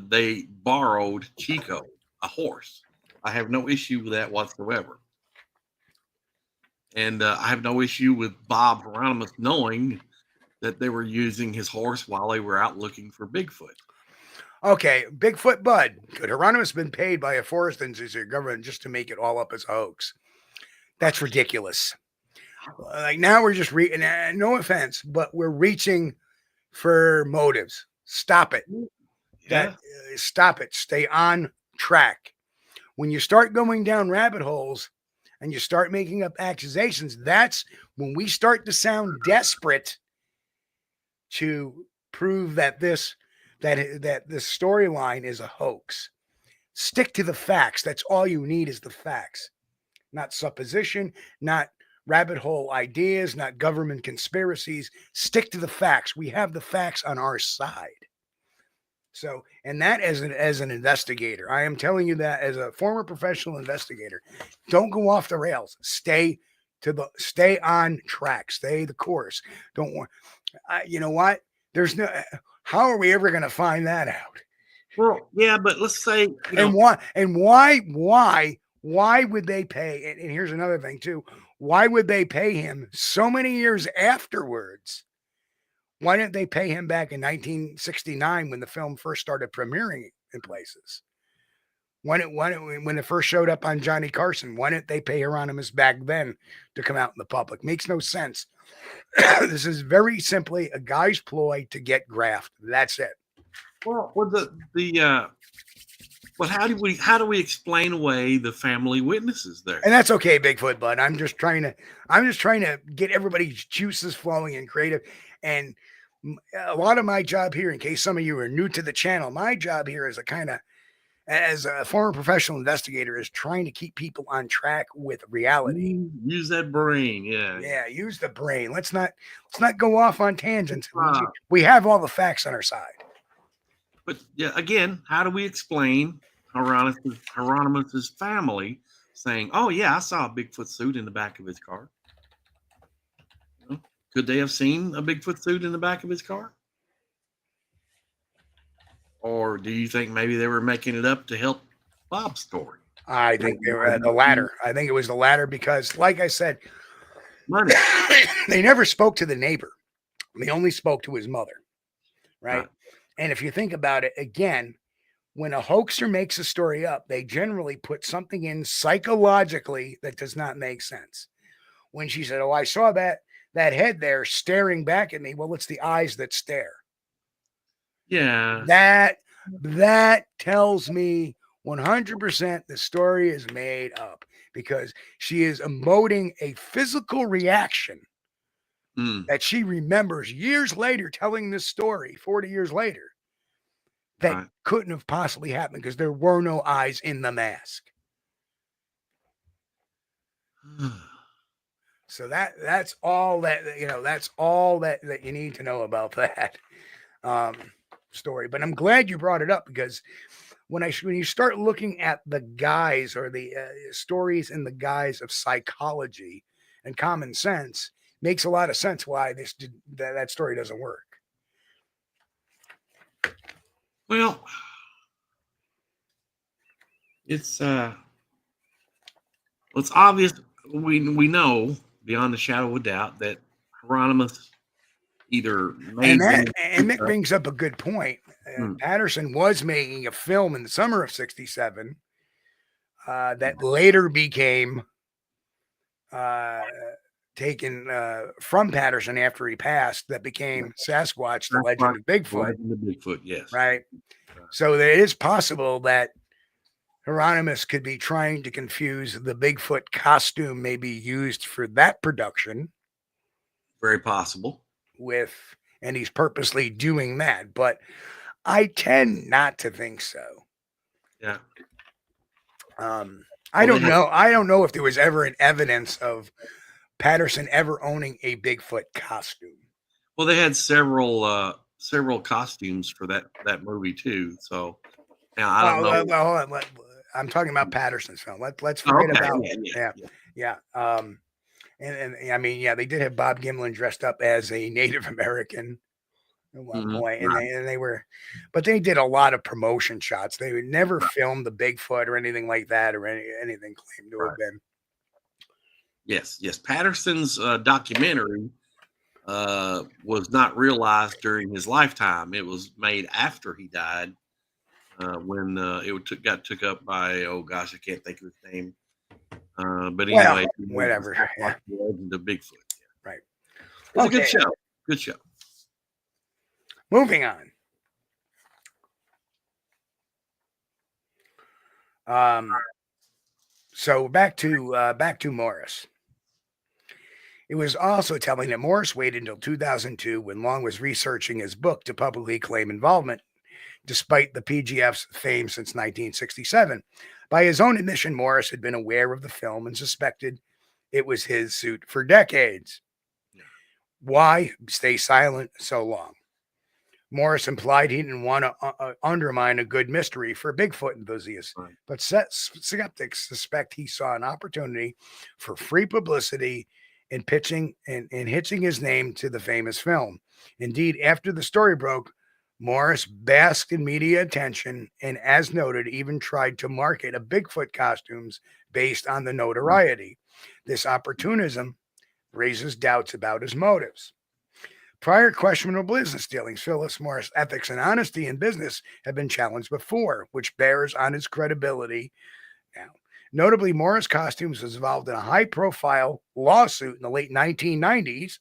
C: they borrowed Chico a horse. I have no issue with that whatsoever. And I have no issue with Bob Heironimous knowing that they were using his horse while they were out looking for Bigfoot.
B: Okay, Bigfoot Bud. Could Heironimous been paid by a forest industry government just to make it all up as a hoax? That's ridiculous. Like now we're just no offense, but we're reaching for motives. Stop it. Stop it. Stay on track. When you start going down rabbit holes and you start making up accusations, that's when we start to sound desperate to prove that this storyline is a hoax. Stick to the facts. That's all you need is the facts, not supposition, not rabbit hole ideas, not government conspiracies. Stick to the facts. We have the facts on our side. So, and that as an investigator, I am telling you that as a former professional investigator, don't go off the rails. Stay on track. Stay the course. Don't want. You know what? There's no. How are we ever going to find that out?
C: Well, yeah, but let's say,
B: why would they pay? And here's another thing too. Why would they pay him so many years afterwards? Why didn't they pay him back in 1969 when the film first started premiering in places? When it first showed up on Johnny Carson, why didn't they pay Heironimous back then to come out in the public? Makes no sense. This is very simply a guy's ploy to get graft. That's it.
C: Well, but how do we explain away the family witnesses there?
B: And that's okay, Bigfoot Bud. I'm just trying to get everybody's juices flowing and creative. And a lot of my job here, in case some of you are new to the channel, my job here as a former professional investigator is trying to keep people on track with reality.
C: Use that brain.
B: Yeah. Use the brain. Let's not go off on tangents. We have all the facts on our side.
C: But yeah, again, how do we explain Heironimous's family saying, "Oh yeah, I saw a Bigfoot suit in the back of his car"? Could they have seen a Bigfoot suit in the back of his car? Or do you think maybe they were making it up to help Bob's story?
B: I think they were the latter. I think it was the latter because, like I said,
C: money.
B: They never spoke to the neighbor. They only spoke to his mother, right? And if you think about it, again, when a hoaxer makes a story up, they generally put something in psychologically that does not make sense. When she said, "Oh, I saw that head there staring back at me," well, it's the eyes that stare.
C: Yeah.
B: That tells me 100% the story is made up because she is emoting a physical reaction that she remembers years later telling this story 40 years later that couldn't have possibly happened because there were no eyes in the mask. So that's all that you need to know about that story. But I'm glad you brought it up because when you start looking at the guise or the stories in the guise of psychology and common sense, makes a lot of sense why that story doesn't work.
C: Well, it's obvious. We know beyond the shadow of a doubt that Heironimous either made
B: and Mick brings up a good point. Patterson was making a film in the summer of '67 that later became taken from Patterson after he passed that became Sasquatch, the legend of Bigfoot.
C: Legend of Bigfoot, yes.
B: Right. So it is possible that Heironimous could be trying to confuse the Bigfoot costume maybe used for that production.
C: Very possible.
B: And he's purposely doing that. But I tend not to think so.
C: Yeah.
B: I don't know. I don't know if there was ever an evidence of Patterson ever owning a Bigfoot costume.
C: Well, they had several costumes for that movie too. So now I don't know.
B: Well, hold on. I'm talking about Patterson's film. Let's forget about yeah. And I mean, yeah, they did have Bob Gimlin dressed up as a Native American at one point, and they were, but they did a lot of promotion shots. They would never film the Bigfoot or anything like that, or anything claimed to have been.
C: Yes. Patterson's documentary was not realized during his lifetime. It was made after he died, when it got took up by, oh gosh, I can't think of his name. But anyway,
B: whatever.
C: The Legend of Bigfoot.
B: Right.
C: It's a good show. Good show.
B: Moving on. So back to Morris. It was also telling that Morris waited until 2002 when Long was researching his book to publicly claim involvement, despite the PGF's fame since 1967. By his own admission, Morris had been aware of the film and suspected it was his suit for decades. Why stay silent so long? Morris implied he didn't want to undermine a good mystery for Bigfoot enthusiasts, but skeptics suspect he saw an opportunity for free publicity in pitching and hitching his name to the famous film. Indeed, after the story broke, Morris basked in media attention and, as noted, even tried to market a Bigfoot costumes based on the notoriety. This opportunism raises doubts about his motives. Prior questionable business dealings, Phyllis Morris' ethics and honesty in business have been challenged before, which bears on his credibility now. Notably, Morris Costumes was involved in a high-profile lawsuit in the late 1990s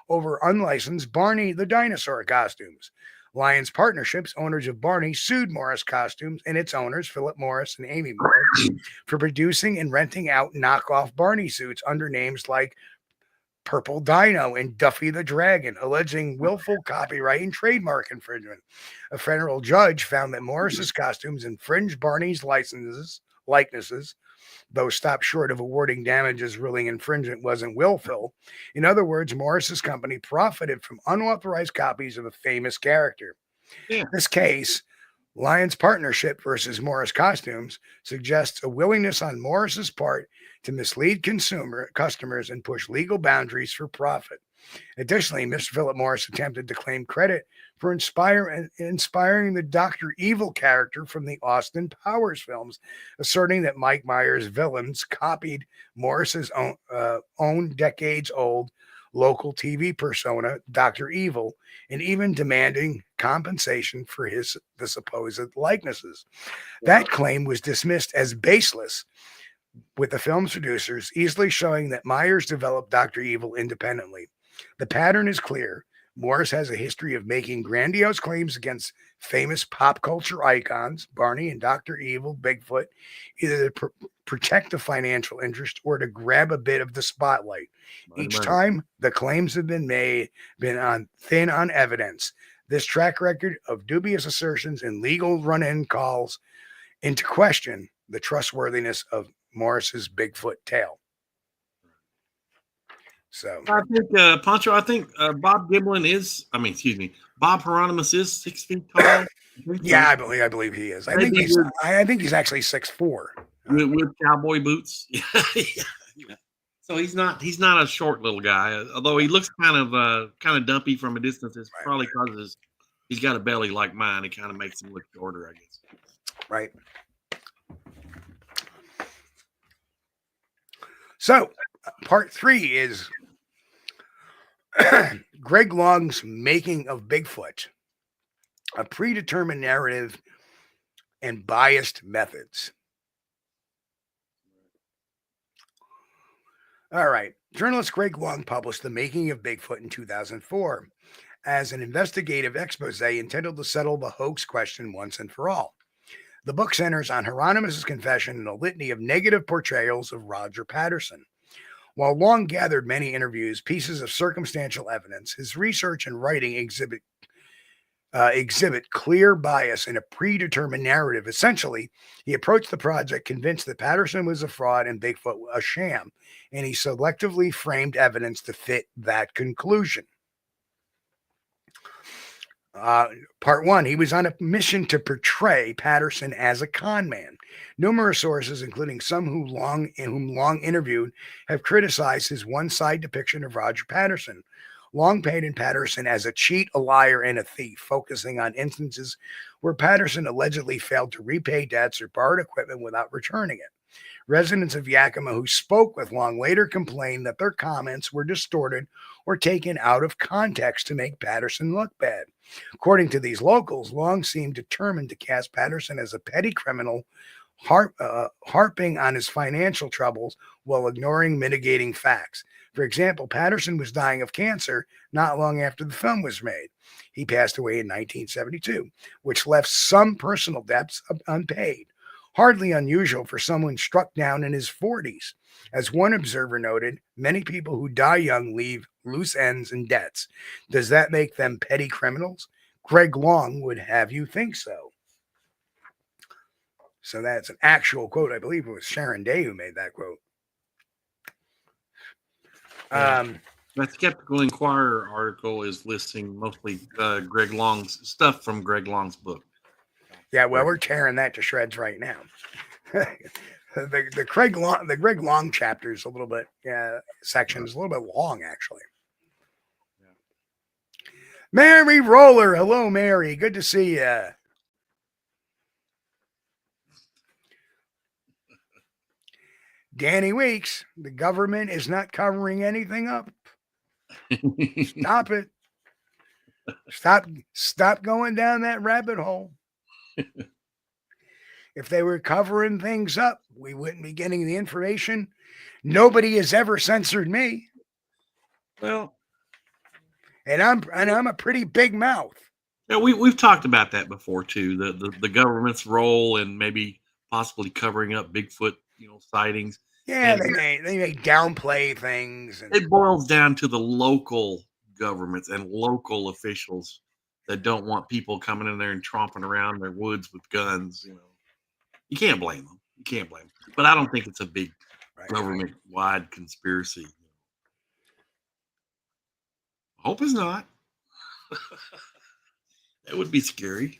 B: over unlicensed Barney the Dinosaur costumes. Lions Partnerships, owners of Barney, sued Morris Costumes and its owners, Philip Morris and Amy Morris, for producing and renting out knockoff Barney suits under names like Purple Dino and Duffy the Dragon, alleging willful copyright and trademark infringement. A federal judge found that Morris's costumes infringed Barney's likenesses, though stopped short of awarding damages, ruling infringement wasn't willful. In other words, Morris's company profited from unauthorized copies of a famous character. Yeah. This case, Lions Partnership versus Morris Costumes, suggests a willingness on Morris's part to mislead customers and push legal boundaries for profit. Additionally, Mr. Philip Morris attempted to claim credit for inspiring the Dr. Evil character from the Austin Powers films, asserting that Mike Myers' villains copied Morris's own decades-old local TV persona, Dr. Evil, and even demanding compensation for the supposed likenesses. That claim was dismissed as baseless, with the film's producers easily showing that Myers developed Dr. Evil independently. The pattern is clear. Morris has a history of making grandiose claims against famous pop culture icons, Barney and Dr. Evil, Bigfoot, either to protect a financial interest or to grab a bit of the spotlight. Each time the claims have been thin on evidence. This track record of dubious assertions and legal run-in calls into question the trustworthiness of Morris's Bigfoot tale. So
C: I think Pancho, Bob Heironimous is 6 feet tall.
B: Yeah, I believe he is. I think he's actually 6'4"
C: with cowboy boots. Yeah. So he's not a short little guy, although he looks kind of dumpy from a distance. It's probably because he's got a belly like mine. It kind of makes him look shorter, I guess.
B: Right. So, part 3 is Greg Long's Making of Bigfoot, a predetermined narrative and biased methods. All right. Journalist Greg Long published The Making of Bigfoot in 2004 as an investigative expose intended to settle the hoax question once and for all. The book centers on Heironimous' confession and a litany of negative portrayals of Roger Patterson. While Long gathered many interviews, pieces of circumstantial evidence, his research and writing exhibit clear bias and a predetermined narrative. Essentially, he approached the project convinced that Patterson was a fraud and Bigfoot a sham, and he selectively framed evidence to fit that conclusion. Part one, he was on a mission to portray Patterson as a con man. Numerous sources, including some whom Long interviewed, have criticized his one-side depiction of Roger Patterson. Long painted Patterson as a cheat, a liar, and a thief, focusing on instances where Patterson allegedly failed to repay debts or borrowed equipment without returning it. Residents of Yakima who spoke with Long later complained that their comments were distorted or taken out of context to make Patterson look bad. According to these locals, Long seemed determined to cast Patterson as a petty criminal, harping on his financial troubles while ignoring mitigating facts. For example, Patterson was dying of cancer not long after the film was made. He passed away in 1972, which left some personal debts unpaid. Hardly unusual for someone struck down in his 40s. As one observer noted, many people who die young leave loose ends and debts. Does that make them petty criminals? Greg Long would have you think so. So that's an actual quote. I believe it was Sharon Day who made that quote.
C: That Skeptical Inquirer article is listing mostly Greg Long's stuff from Greg Long's book.
B: Yeah, well, we're tearing that to shreds right now. the Greg Long chapter is a little bit section is a little bit long, actually. Yeah. Mary Roller, hello, Mary. Good to see you. Danny Weeks, the government is not covering anything up. Stop it. Stop going down that rabbit hole. If they were covering things up, we wouldn't be getting the information. Nobody has ever censored me.
C: Well,
B: and I'm a pretty big mouth.
C: Yeah, we've talked about that before too. The government's role in maybe possibly covering up Bigfoot, sightings.
B: Yeah, they may downplay things.
C: It boils down to the local governments and local officials that don't want people coming in there and tromping around their woods with guns. You can't blame them. You can't blame them. But I don't think it's a big government-wide conspiracy. I hope it's not. That would be scary.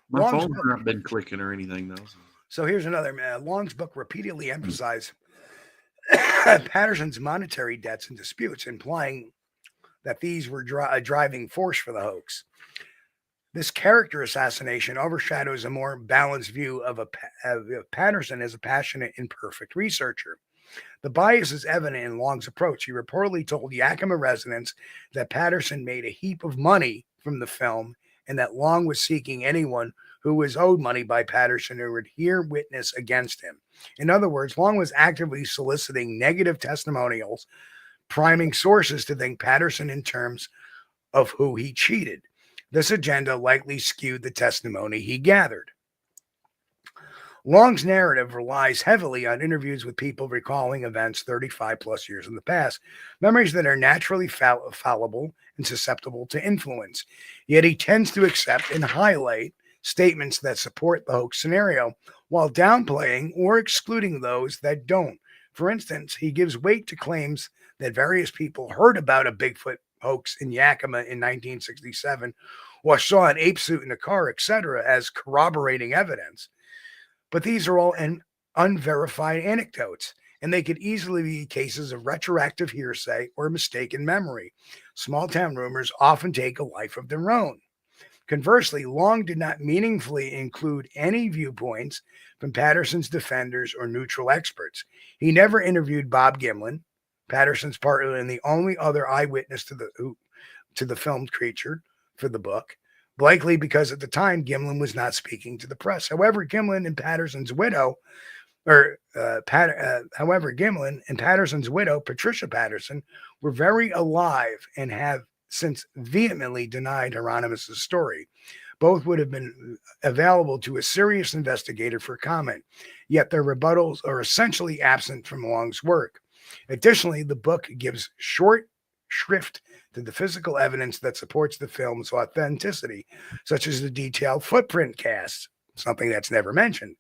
C: My phone's not been clicking or anything, though.
B: So here's another. Long's book repeatedly emphasized Patterson's monetary debts and disputes, implying that these were a driving force for the hoax. This character assassination overshadows a more balanced view of Patterson as a passionate and perfect researcher. The bias is evident in Long's approach. He reportedly told Yakima residents that Patterson made a heap of money from the film and that Long was seeking anyone who was owed money by Patterson who would hear witness against him. In other words, Long was actively soliciting negative testimonials, priming sources to think Patterson in terms of who he cheated. This agenda likely skewed the testimony he gathered. Long's narrative relies heavily on interviews with people recalling events 35 plus years in the past, memories that are naturally fallible and susceptible to influence. Yet he tends to accept and highlight statements that support the hoax scenario while downplaying or excluding those that don't. For instance, he gives weight to claims that various people heard about a Bigfoot hoax in Yakima in 1967 or saw an ape suit in a car, etc., as corroborating evidence. But these are all unverified anecdotes, and they could easily be cases of retroactive hearsay or mistaken memory. Small town rumors often take a life of their own. Conversely, Long did not meaningfully include any viewpoints from Patterson's defenders or neutral experts. He never interviewed Bob Gimlin, Patterson's partner and the only other eyewitness to the filmed creature for the book, likely because at the time Gimlin was not speaking to the press. However, Gimlin and Patterson's widow However, Gimlin and Patterson's widow, Patricia Patterson, were very alive and have since vehemently denied Heironimous' story. Both would have been available to a serious investigator for comment, yet their rebuttals are essentially absent from Long's work. Additionally, the book gives short shrift to the physical evidence that supports the film's authenticity, such as the detailed footprint casts, something that's never mentioned,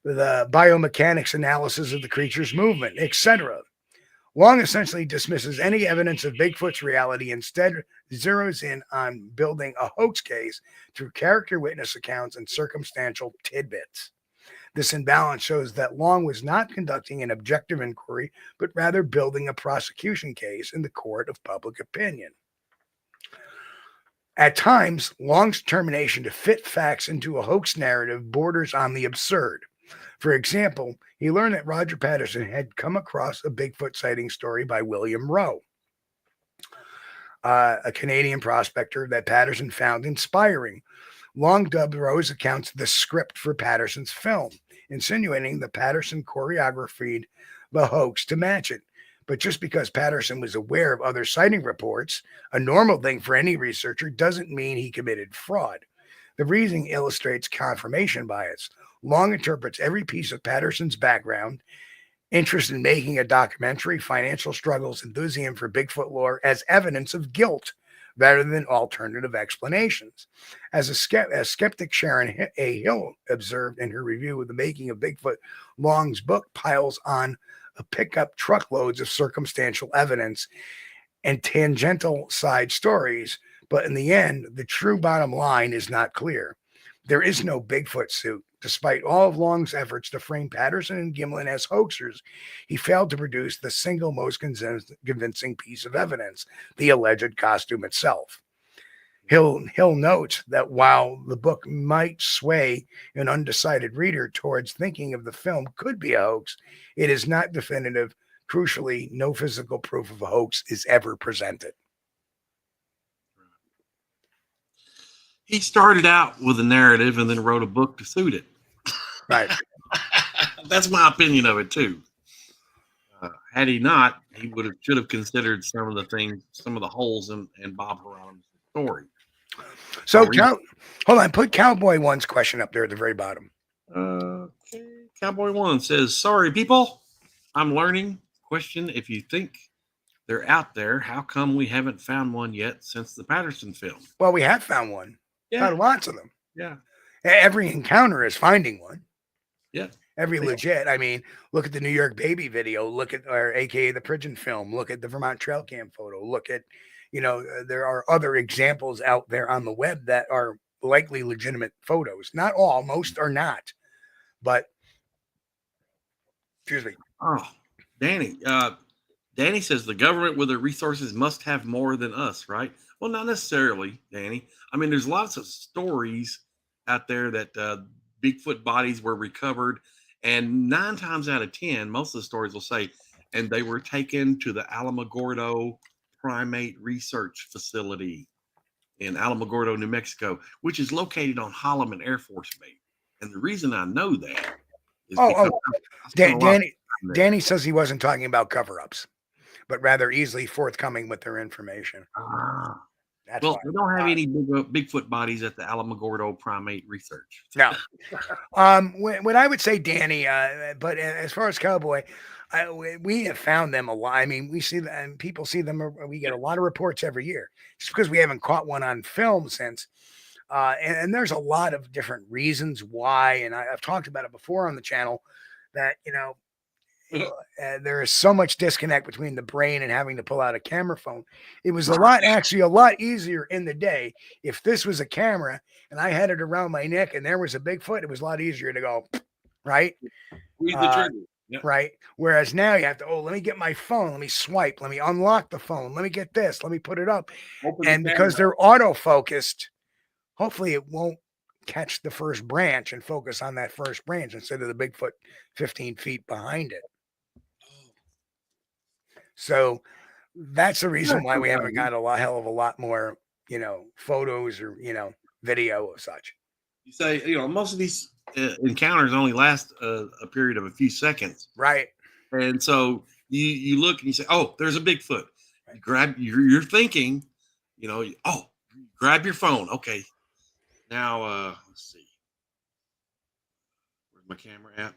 B: the biomechanics analysis of the creature's movement, etc. Long essentially dismisses any evidence of Bigfoot's reality, instead zeroes in on building a hoax case through character witness accounts and circumstantial tidbits. This imbalance shows that Long was not conducting an objective inquiry, but rather building a prosecution case in the court of public opinion. At times, Long's determination to fit facts into a hoax narrative borders on the absurd. For example, he learned that Roger Patterson had come across a Bigfoot sighting story by William Rowe, a Canadian prospector that Patterson found inspiring. Long dubbed Rowe's accounts the script for Patterson's film, insinuating that Patterson choreographed the hoax to match it. But just because Patterson was aware of other sighting reports, a normal thing for any researcher, doesn't mean he committed fraud. The reasoning illustrates confirmation bias. Long interprets every piece of Patterson's background, interest in making a documentary, financial struggles, enthusiasm for Bigfoot lore as evidence of guilt rather than alternative explanations. As skeptic Sharon A. Hill observed in her review of the making of Bigfoot, Long's book piles on a pickup truckloads of circumstantial evidence and tangential side stories, but in the end, the true bottom line is not clear. There is no Bigfoot suit. Despite all of Long's efforts to frame Patterson and Gimlin as hoaxers, he failed to produce the single most convincing piece of evidence, the alleged costume itself. Hill notes that while the book might sway an undecided reader towards thinking of the film could be a hoax, it is not definitive. Crucially, no physical proof of a hoax is ever presented.
C: He started out with a narrative and then wrote a book to suit it.
B: Right.
C: That's my opinion of it too. Had he not, he should have considered some of the holes in Bob Heironimous' story.
B: So, hold on. Put Cowboy One's question up there at the very bottom.
C: Okay. Cowboy One says, "Sorry, people. I'm learning. Question: if you think they're out there, how come we haven't found one yet since the Patterson film?"
B: Well, we have found one.
C: Yeah.
B: Found lots of them.
C: Yeah.
B: Every encounter is finding one.
C: Yeah.
B: Every legit. I mean, look at the New York Baby video. Look at, or AKA the Pigeon film. Look at the Vermont Trail Cam photo. Look at, there are other examples out there on the web that are likely legitimate photos. Not all. Most are not. But, excuse me.
C: Oh, Danny. Danny says the government with their resources must have more than us, right? Well, not necessarily, Danny. I mean, there's lots of stories out there that Bigfoot bodies were recovered, and 9 times out of 10, most of the stories will say, and they were taken to the Alamogordo Primate Research Facility in Alamogordo, New Mexico, which is located on Holloman Air Force Base. And the reason I know that is because
B: Danny says he wasn't talking about cover-ups, but rather easily forthcoming with their information.
C: Well, we don't have any Bigfoot bodies at the Alamogordo Primate Research.
B: No. What I would say, Danny, but as far as Cowboy, we have found them a lot. I mean, we see them, and people see them. We get a lot of reports every year, just because we haven't caught one on film since. And there's a lot of different reasons why, and I've talked about it before on the channel, that there is so much disconnect between the brain and having to pull out a camera phone. It was a lot easier in the day. If this was a camera and I had it around my neck and there was a Bigfoot, it was a lot easier to go, right?
C: Yep.
B: Right. Whereas now you have to, let me get my phone. Let me swipe. Let me unlock the phone. Let me get this. Let me put it up. And because they're auto-focused, hopefully it won't catch the first branch and focus on that first branch instead of the Bigfoot 15 feet behind it. So that's the reason why we haven't got hell of a lot more, photos or, video of such.
C: You say, most of these encounters only last a period of a few seconds.
B: Right.
C: And so you look and you say, "Oh, there's a Bigfoot." You grab, you're thinking, oh, grab your phone. Okay, now let's see. Where's my camera app?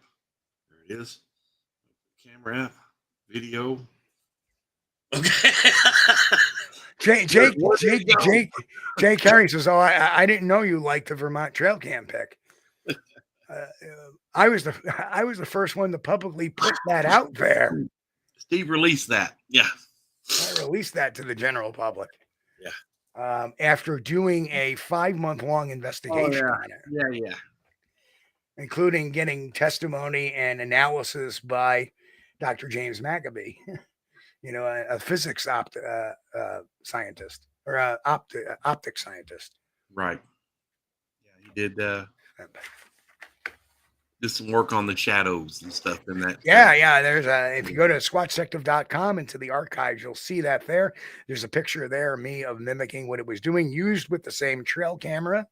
C: There it is. Camera app, video. Okay.
B: Jake Carey says, "Oh, I didn't know you liked the Vermont trail cam pick." I was the first one to publicly put that out there.
C: Steve released that. Yeah.
B: I released that to the general public.
C: Yeah.
B: After doing a 5-month-long investigation on it.
C: Yeah.
B: Including getting testimony and analysis by Dr. James Maccabee, a physics scientist or optic scientist.
C: Right. Yeah, he did some work on the shadows and stuff in that.
B: Yeah. There's if you go to Squatchdetective.com into the archives, you'll see that there. There's a picture there of me of mimicking what it was doing, used with the same trail camera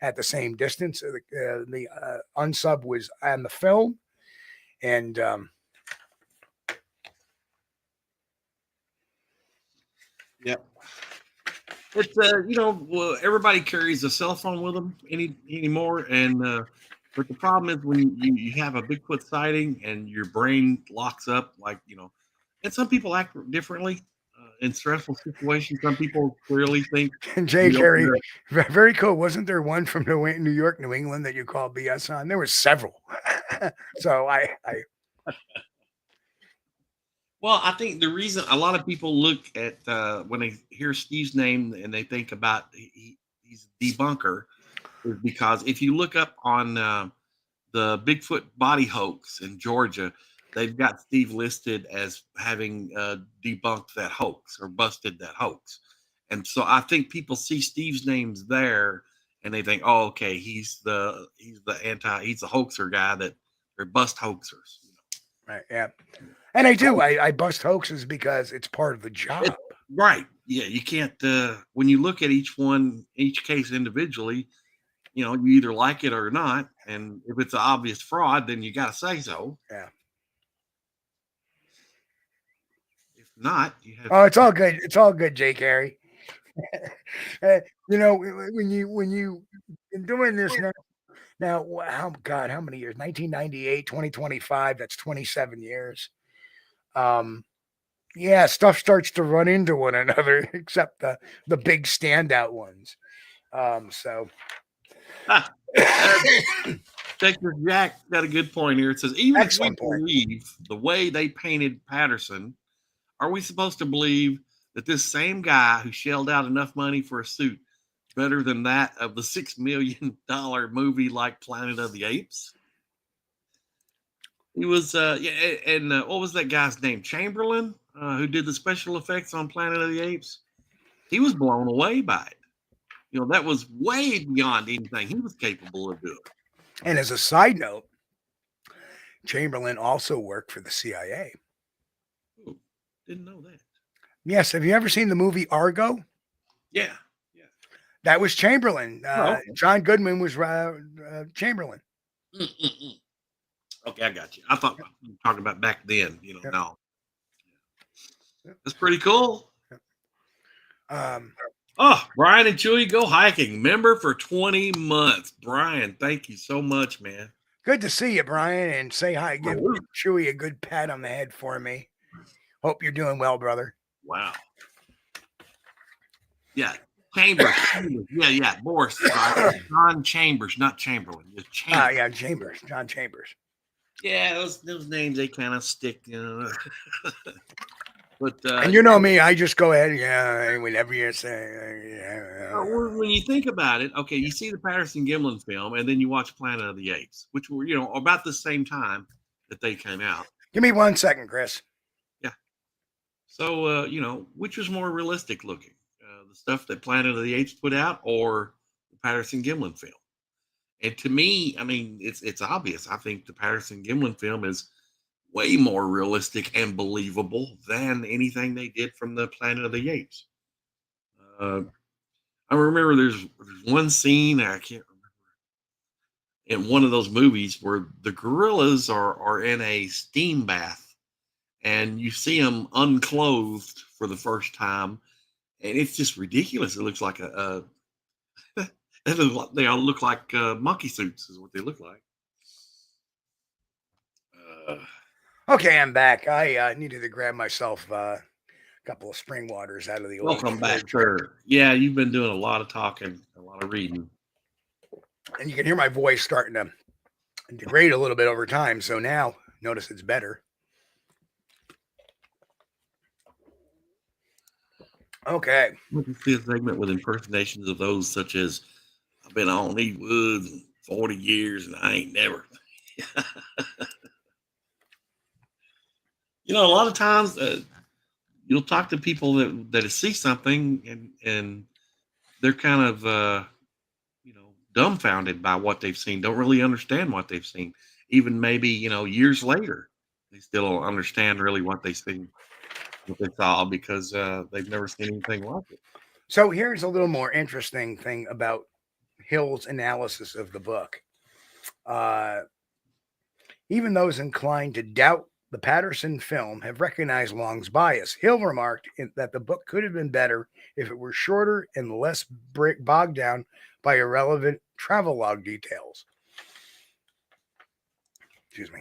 B: at the same distance. The unsub was on the film. And
C: yeah. It's well, everybody carries a cell phone with them anymore, and but the problem is when you have a Bigfoot sighting and your brain locks up, and some people act differently in stressful situations. Some people clearly think.
B: Jay Carey, very cool. Wasn't there one from New York, New England that you called BS on? There were several. So I.
C: Well, I think the reason a lot of people look at when they hear Steve's name and they think about he's a debunker is because if you look up on the Bigfoot Body Hoax in Georgia, they've got Steve listed as having debunked that hoax or busted that hoax. And so I think people see Steve's names there and they think, oh, okay, he's the hoaxer guy that or bust hoaxers.
B: Right. Yeah. And I do. I bust hoaxes because it's part of the job.
C: Right. Yeah. You can't, when you look at each case individually, you either like it or not. And if it's an obvious fraud, then you got to say so.
B: Yeah.
C: If not, you have.
B: Oh, it's all good. It's all good, Jay Carey. When you been doing this now, how many years? 1998, 2025. That's 27 years. Yeah, stuff starts to run into one another, except the big standout ones. So
C: Texas Jack got a good point here. It says, even if we believe the way they painted Patterson, are we supposed to believe that this same guy who shelled out enough money for a suit better than that of the $6 million movie like Planet of the Apes? He was, and what was that guy's name? Chamberlain, who did the special effects on Planet of the Apes. He was blown away by it. That was way beyond anything he was capable of doing.
B: And as a side note, Chamberlain also worked for the CIA.
C: Ooh, didn't know that.
B: Yes. Have you ever seen the movie Argo?
C: Yeah.
B: That was Chamberlain.
C: Okay.
B: John Goodman was Chamberlain.
C: Okay, I got you. I thought you were talking about back then, no. That's pretty cool. Brian and Chewy go hiking. Member for 20 months. Brian, thank you so much, man.
B: Good to see you, Brian, and say hi. Give Chewy a good pat on the head for me. Hope you're doing well, brother.
C: Wow. Yeah. Chambers. Yeah. Boris. John Chambers, not Chamberlain.
B: Chambers. Yeah, Chambers. John Chambers.
C: Yeah, those names, they kind of stick, But
B: and me, I just go ahead, whenever you say.
C: When you think about it, okay, you see the Patterson Gimlin film, and then you watch Planet of the Apes, which were about the same time that they came out.
B: Give me 1 second, Chris.
C: Yeah. So which was more realistic looking, the stuff that Planet of the Apes put out, or the Patterson Gimlin film? And to me, I mean, it's obvious. I think the Patterson Gimlin film is way more realistic and believable than anything they did from the Planet of the Apes. I remember there's one scene, I can't remember. in one of those movies where the gorillas are in a steam bath, and you see them unclothed for the first time, and it's just ridiculous. It looks like they all look like monkey suits, is what they look like.
B: Okay, I'm back. I needed to grab myself a couple of spring waters out of the old
C: Welcome back,
B: fridge.
C: sir. Yeah, you've been doing a lot of talking, a lot of reading.
B: And you can hear my voice starting to degrade a little bit over time. So now, notice it's better. Okay.
C: We can see a segment with impersonations of those such as, I've been on these woods 40 years and I ain't never. A lot of times you'll talk to people that see something and they're kind of, dumbfounded by what they've seen, don't really understand what they've seen. Even maybe, years later, they still don't understand really what they saw because they've never seen anything like it.
B: So here's a little more interesting thing about Hill's analysis of the book. Even those inclined to doubt the Patterson film have recognized Long's bias. Hill remarked that the book could have been better if it were shorter and less bogged down by irrelevant travelogue details. Excuse me.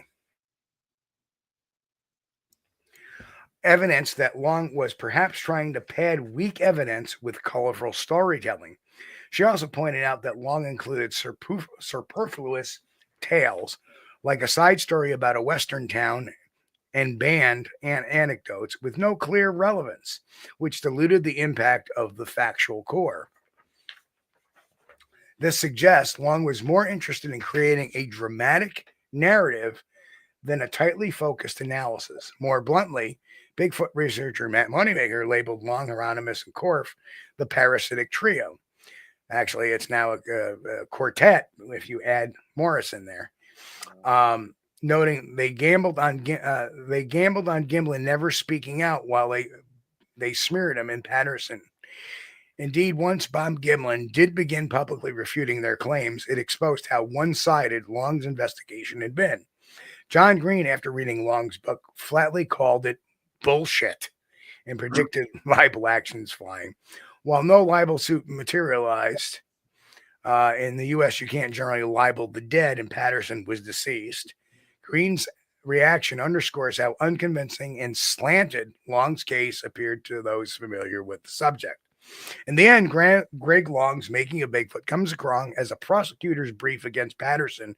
B: Evidence that Long was perhaps trying to pad weak evidence with colorful storytelling. She also pointed out that Long included superfluous tales, like a side story about a Western town and band and anecdotes with no clear relevance, which diluted the impact of the factual core. This suggests Long was more interested in creating a dramatic narrative than a tightly focused analysis. More bluntly, Bigfoot researcher Matt Moneymaker labeled Long, Heironimous, and Korff the parasitic trio. Actually, it's now a quartet if you add Morris in there. Noting they gambled on Gimlin never speaking out while they smeared him in Patterson. Indeed, once Bob Gimlin did begin publicly refuting their claims, it exposed how one-sided Long's investigation had been. John Green, after reading Long's book, flatly called it bullshit and predicted libel actions flying. While no libel suit materialized, in the U.S., you can't generally libel the dead, and Patterson was deceased. Green's reaction underscores how unconvincing and slanted Long's case appeared to those familiar with the subject. In the end, Greg Long's Making of Bigfoot comes across as a prosecutor's brief against Patterson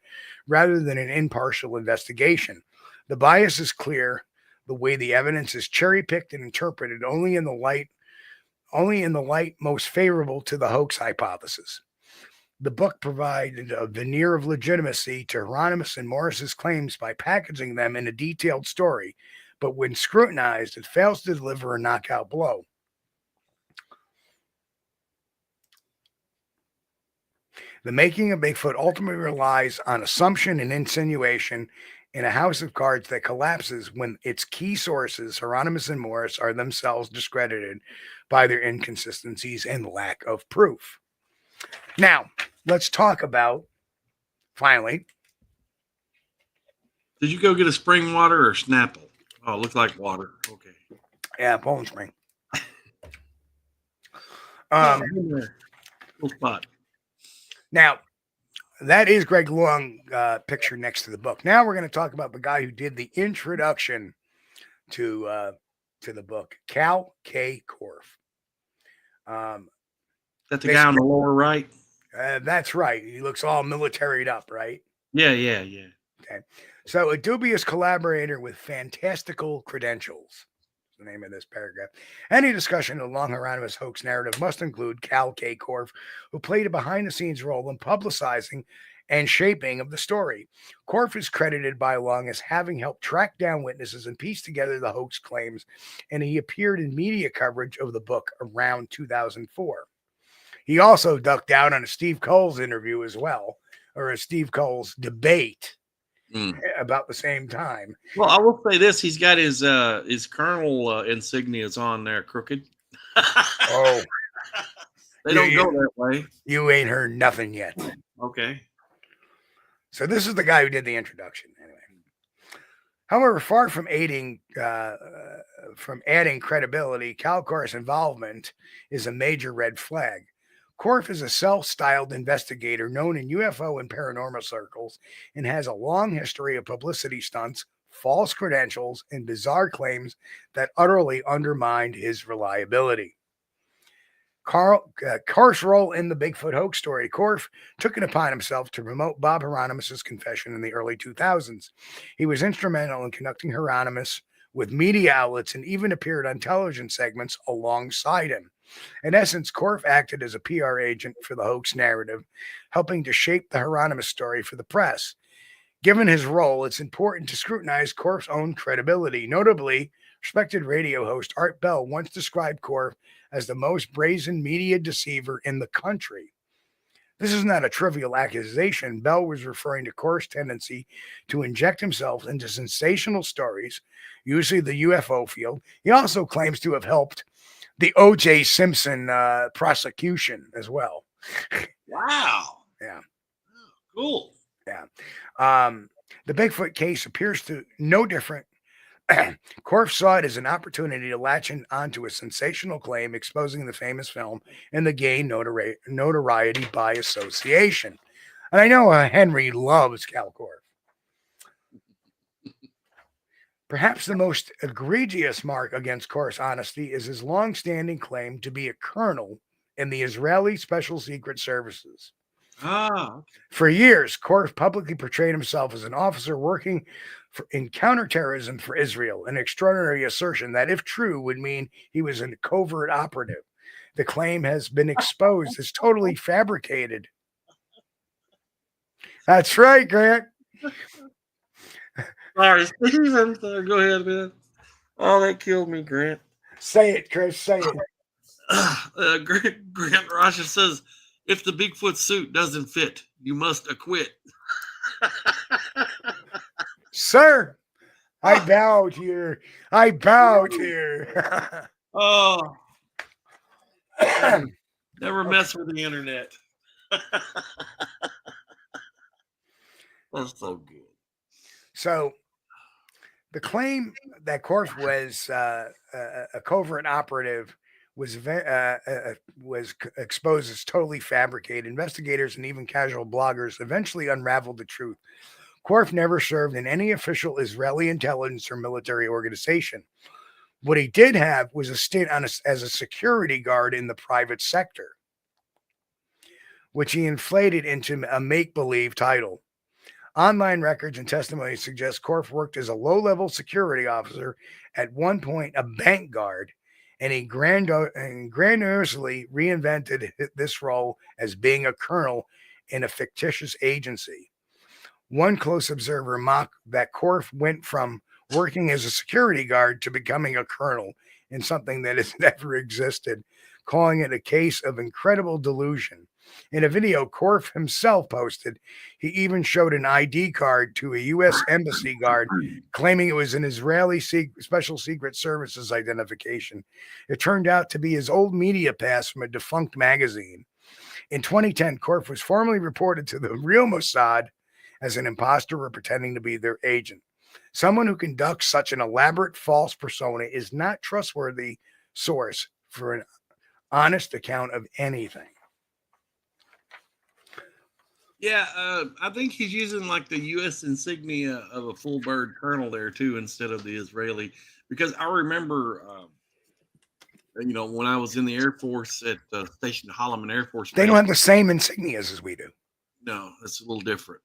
B: rather than an impartial investigation. The bias is clear. The way the evidence is cherry-picked and interpreted only in the light most favorable to the hoax hypothesis. The book provided a veneer of legitimacy to Heironimous and Morris's claims by packaging them in a detailed story, but when scrutinized, it fails to deliver a knockout blow. The Making of Bigfoot ultimately relies on assumption and insinuation in a house of cards that collapses when its key sources, Heironimous and Morris, are themselves discredited by their inconsistencies and lack of proof. Now, let's talk about, finally.
C: Did you go get a spring water or Snapple? Oh, it looks like water. Okay.
B: Yeah, Poland Spring.
C: Little spot.
B: Now, that is Greg Long picture next to the book. Now we're going to talk about the guy who did the introduction to the book, Cal K. Korff.
C: That's the guy on the lower right?
B: That's right. He looks all militaried up, right?
C: Yeah.
B: Okay. So, a dubious collaborator with fantastical credentials. The name of this paragraph. Any discussion of Long Heironimous hoax narrative must include Cal K. Korff, who played a behind-the-scenes role in publicizing and shaping of the story. Korff is credited by Long as having helped track down witnesses and piece together the hoax claims, and he appeared in media coverage of the book around 2004. He also ducked out on a Steve Kulls interview as well, or a Steve Kulls debate. About the same time.
C: Well, I will say this: he's got his colonel insignias on there, crooked.
B: Oh,
C: they don't go that way.
B: You ain't heard nothing yet.
C: Okay.
B: So this is the guy who did the introduction, anyway. However, far from adding credibility, Kalkorf's involvement is a major red flag. Korf is a self-styled investigator known in UFO and paranormal circles and has a long history of publicity stunts, false credentials, and bizarre claims that utterly undermined his reliability. Korf's role in the Bigfoot hoax story. Korf took it upon himself to promote Bob Heironimous' confession in the early 2000s. He was instrumental in connecting Heironimous with media outlets and even appeared on television segments alongside him. In essence, Korf acted as a PR agent for the hoax narrative, helping to shape the Heironimous story for the press. Given his role, it's important to scrutinize Korf's own credibility. Notably, respected radio host Art Bell once described Korf as the most brazen media deceiver in the country. This is not a trivial accusation. Bell was referring to Korf's tendency to inject himself into sensational stories, usually the UFO field. He also claims to have helped the O.J. Simpson prosecution as well.
C: Wow.
B: Yeah.
C: Oh, cool.
B: Yeah. The Bigfoot case appears to no different. Korf saw it as an opportunity to latch onto a sensational claim exposing the famous film and the gain notoriety by association. And I know Henry loves Cal Korf. Perhaps the most egregious mark against Korf's honesty is his long-standing claim to be a colonel in the Israeli Special Secret Services. For years, Korf publicly portrayed himself as an officer working in counterterrorism for Israel, an extraordinary assertion that, if true, would mean he was a covert operative. The claim has been exposed as totally fabricated. That's right, Grant.
C: Sorry, Stephen. Go ahead, man. Oh, that killed me, Grant.
B: Say it, Chris. Say it.
C: Grant Rasha says, if the Bigfoot suit doesn't fit, you must acquit.
B: Sir, I bowed here. I bowed here.
C: Oh. Never mess with the internet. That's so good.
B: So, the claim that Korf was a covert operative was exposed as totally fabricated. Investigators and even casual bloggers eventually unraveled the truth. Korf never served in any official Israeli intelligence or military organization. What he did have was a stint as a security guard in the private sector, which he inflated into a make-believe title. Online records and testimony suggest Korf worked as a low-level security officer, at one point a bank guard, and he grandiosely reinvented this role as being a colonel in a fictitious agency. One close observer mocked that Korf went from working as a security guard to becoming a colonel in something that has never existed, calling it a case of incredible delusion. In a video Korf himself posted, he even showed an ID card to a U.S. embassy guard, claiming it was an Israeli Special Secret Services identification. It turned out to be his old media pass from a defunct magazine. In 2010, Korf was formally reported to the real Mossad as an imposter or pretending to be their agent. Someone who conducts such an elaborate false persona is not trustworthy source for an honest account of anything.
C: Yeah, I think he's using like the U.S. insignia of a full bird colonel there too, instead of the Israeli. Because I remember, when I was in the Air Force at Station Holloman Air Force,
B: they don't have the same insignias as we do.
C: No, it's a little different.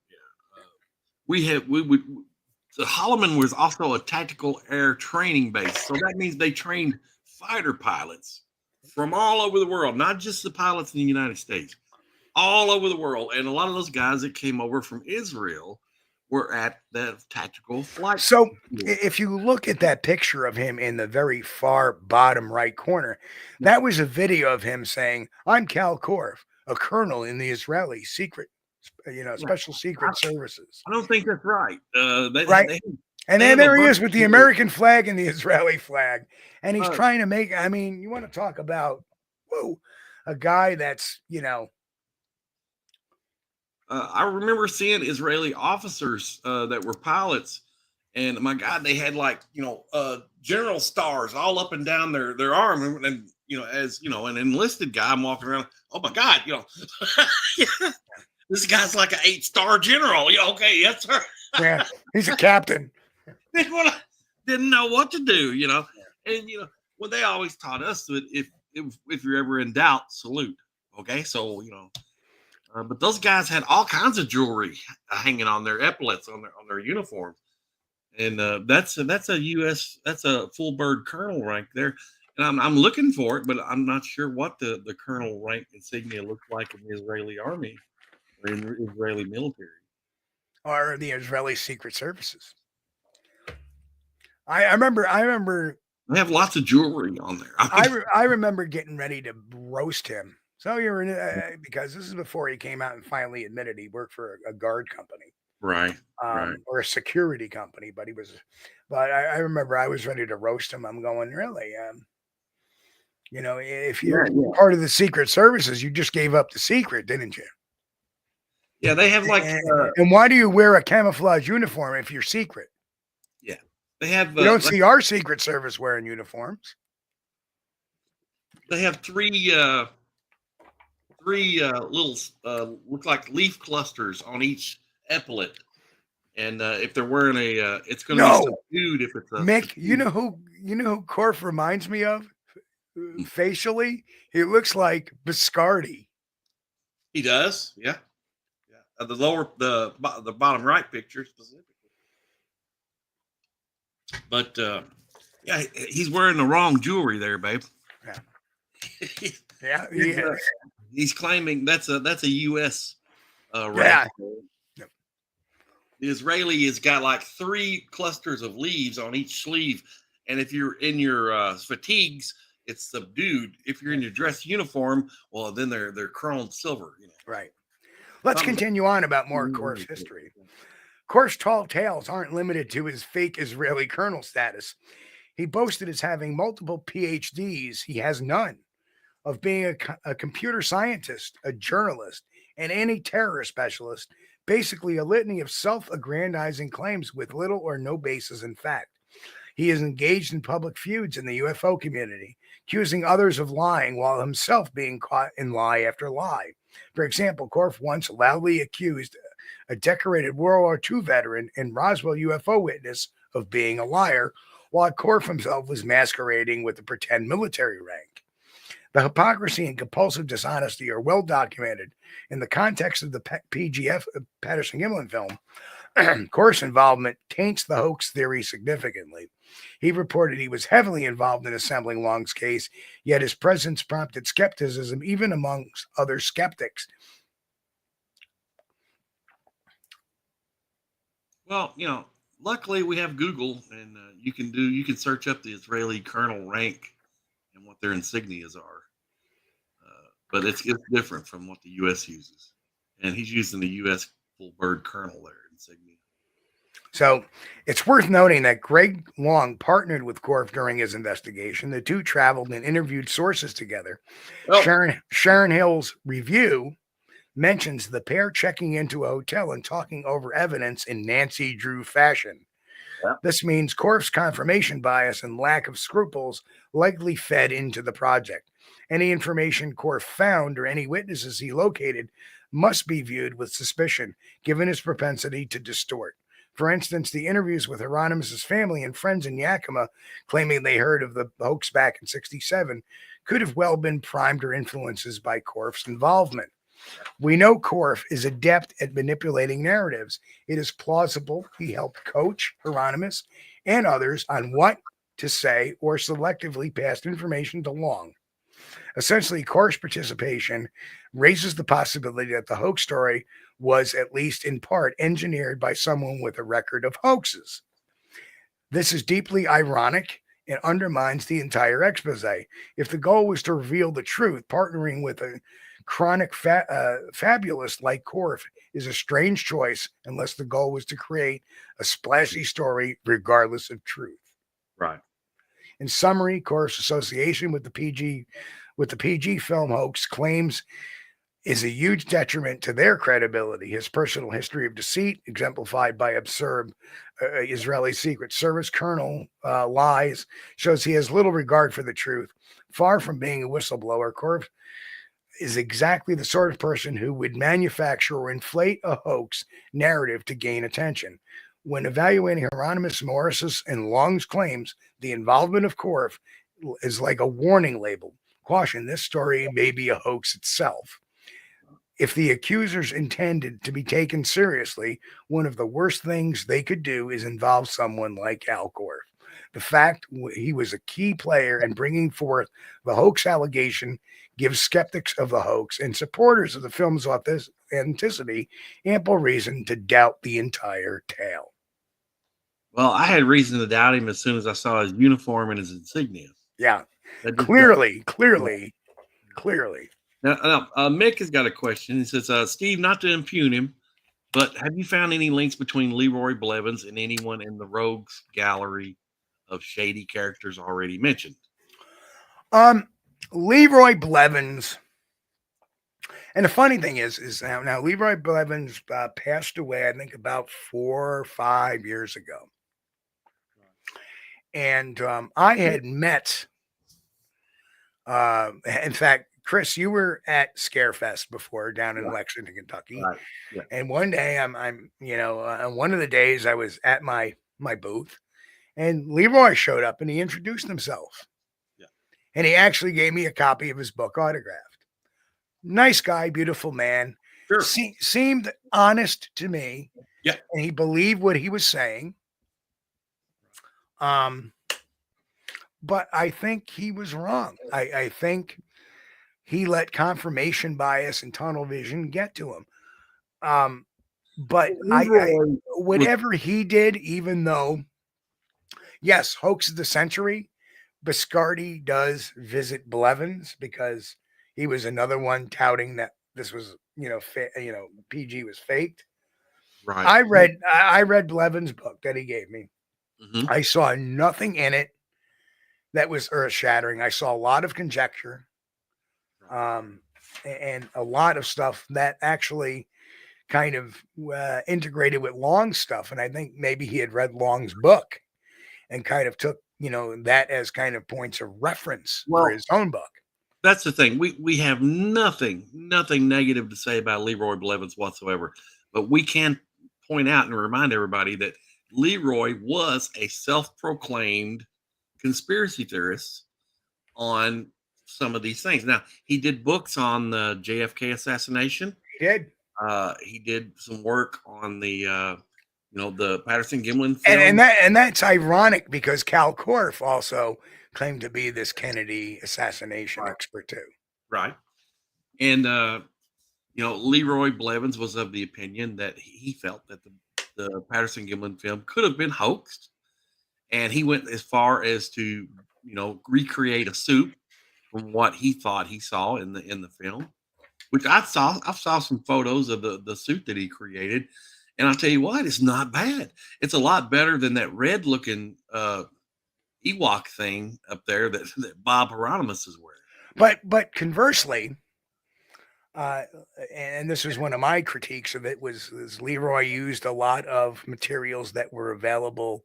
C: Yeah, the Holloman was also a tactical air training base, so that means they trained fighter pilots from all over the world, not just the pilots in the United States. All over the world. And a lot of those guys that came over from Israel were at that tactical flight.
B: So if you look at that picture of him in the very far bottom right corner, that was a video of him saying, I'm Cal Korf, a colonel in the Israeli Special Secret Services.
C: I don't think that's right.
B: Right. And then there he is with the American flag and the Israeli flag. And he's trying to make, you want to talk about, a guy that's,
C: I remember seeing Israeli officers that were pilots, and my God, they had like general stars all up and down their arm, and as an enlisted guy, I'm walking around. Oh my God, yeah, this guy's like an 8-star general. Okay, yes sir.
B: Yeah, he's a captain.
C: Didn't know what to do, and well, they always taught us that if you're ever in doubt, salute. Okay, so but those guys had all kinds of jewelry hanging on their epaulets on their uniforms, and that's a full bird colonel rank there, and I'm looking for it, but I'm not sure what the colonel rank insignia looks like in the Israeli army or in the Israeli military
B: or the Israeli Secret Services. I remember.
C: They have lots of jewelry on there.
B: I remember getting ready to roast him. So you're in because this is before he came out and finally admitted he worked for a guard company,
C: right,
B: or a security company. But I remember I was ready to roast him. I'm going, really? If you're part of the Secret Services, you just gave up the secret, didn't you?
C: Yeah, they have like.
B: And why do you wear a camouflage uniform if you're secret?
C: Yeah, they have.
B: You don't see our Secret Service wearing uniforms.
C: They have three little look like leaf clusters on each epaulet, and if they're wearing it's going to be subdued if it's a.
B: Mick, you know who Korf reminds me of facially? He looks like Biscardi.
C: He does, yeah. The bottom right picture specifically, but yeah, he's wearing the wrong jewelry there, babe.
B: Yeah,
C: he's claiming that's a U.S. rank.
B: Yeah.
C: The Israeli has got like 3 clusters of leaves on each sleeve, and if you're in your fatigues, it's subdued. If you're in your dress uniform, well, then they're chromed silver.
B: Right. Let's continue on about more Korf's history. Korf's tall tales aren't limited to his fake Israeli colonel status. He boasted as having multiple PhDs. He has none. Of being a computer scientist, a journalist, an anti-terror specialist, basically a litany of self-aggrandizing claims with little or no basis in fact. He is engaged in public feuds in the UFO community, accusing others of lying while himself being caught in lie after lie. For example, Korf once loudly accused a decorated World War II veteran and Roswell UFO witness of being a liar, while Korf himself was masquerading with a pretend military rank. The hypocrisy and compulsive dishonesty are well documented in the context of the PGF Patterson-Gimlin film. Korf's involvement taints the hoax theory significantly. He reported he was heavily involved in assembling Long's case, yet his presence prompted skepticism even amongst other skeptics.
C: Well, luckily we have Google, and you can search up the Israeli colonel rank and what their insignias are. But it's different from what the U.S. uses, and he's using the U.S. full bird colonel there insignia.
B: So it's worth noting that Greg Long partnered with Korf during his investigation. The two traveled and interviewed sources together. Oh. Sharon Hill's review mentions the pair checking into a hotel and talking over evidence in Nancy Drew fashion. Yeah. This means Korf's confirmation bias and lack of scruples likely fed into the project. Any information Korf found or any witnesses he located must be viewed with suspicion, given his propensity to distort. For instance, the interviews with Heironimous' family and friends in Yakima claiming they heard of the hoax back in 1967 could have well been primed or influences by Korf's involvement. We know Korf is adept at manipulating narratives. It is plausible he helped coach Heironimous and others on what to say or selectively passed information to Long. Essentially, Korf's participation raises the possibility that the hoax story was, at least in part, engineered by someone with a record of hoaxes. This is deeply ironic and undermines the entire expose. If the goal was to reveal the truth, partnering with a chronic fabulist like Korf is a strange choice unless the goal was to create a splashy story regardless of truth.
C: Right.
B: In summary, Korf's association with the PG film hoax claims is a huge detriment to their credibility. His personal history of deceit, exemplified by absurd Israeli Secret Service colonel lies, shows he has little regard for the truth. Far from being a whistleblower, Korf is exactly the sort of person who would manufacture or inflate a hoax narrative to gain attention. When evaluating Heironimous, Morris's, and Long's claims, the involvement of Korf is like a warning label. Caution, this story may be a hoax itself. If the accusers intended to be taken seriously, one of the worst things they could do is involve someone like Al Korf. The fact he was a key player in bringing forth the hoax allegation gives skeptics of the hoax and supporters of the film's authenticity ample reason to doubt the entire tale.
C: Well, I had reason to doubt him as soon as I saw his uniform and his insignia.
B: Yeah,
C: That just
B: clearly.
C: Now, Mick has got a question. He says, Steve, not to impugn him, but have you found any links between Leroy Blevins and anyone in the Rogues gallery of shady characters already mentioned?
B: Leroy Blevins, and the funny thing is now Leroy Blevins passed away, I think, about 4 or 5 years ago. And I had met, in fact, Chris, you were at Scarefest before down in Lexington, Kentucky.
C: Right. Yeah.
B: And one day I'm one of the days I was at my booth, and Leroy showed up and he introduced himself.
C: Yeah.
B: And he actually gave me a copy of his book autographed. Nice guy, beautiful man.
C: Sure.
B: Seemed honest to me.
C: Yeah.
B: And he believed what he was saying. But I think he was wrong. I think he let confirmation bias and tunnel vision get to him. But whatever he did, even though, yes, hoax of the century, Biscardi does visit Blevins because he was another one touting that this was, PG was faked.
C: Right.
B: I read Blevins' book that he gave me.
C: Mm-hmm.
B: I saw nothing in it that was earth-shattering. I saw a lot of conjecture, and a lot of stuff that actually kind of integrated with Long's stuff. And I think maybe he had read Long's book and kind of took, that as kind of points of reference for his own book.
C: That's the thing. We have nothing negative to say about Leroy Blevins whatsoever, but we can point out and remind everybody that Leroy was a self-proclaimed conspiracy theorist on some of these things. Now, he did books on the JFK assassination.
B: He did.
C: He did some work on the the Patterson-Gimlin film.
B: And that's ironic because Cal Korf also claimed to be this Kennedy assassination expert too.
C: Right. And Leroy Blevins was of the opinion that he felt that the Patterson-Gimlin film could have been hoaxed. And he went as far as to, recreate a suit from what he thought he saw in the film, which I saw some photos of the suit that he created. And I'll tell you what, it's not bad. It's a lot better than that red looking Ewok thing up there that Bob Heironimous is wearing.
B: But conversely, and this was one of my critiques of it, was Leroy used a lot of materials that were available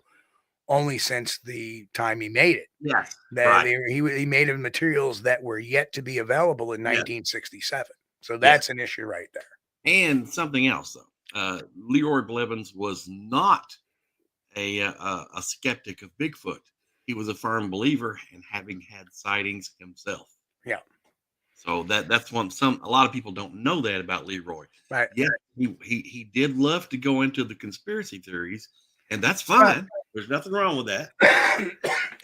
B: only since the time he made it.
C: Yes,
B: he made materials that were yet to be available in 1967. So that's an issue right there.
C: And something else, though, Leroy Blevins was not a skeptic of Bigfoot. He was a firm believer in having had sightings himself.
B: Yeah.
C: So that's one. A lot of people don't know that about Leroy.
B: Right.
C: Yeah, he did love to go into the conspiracy theories, and that's fine. There's nothing wrong with that.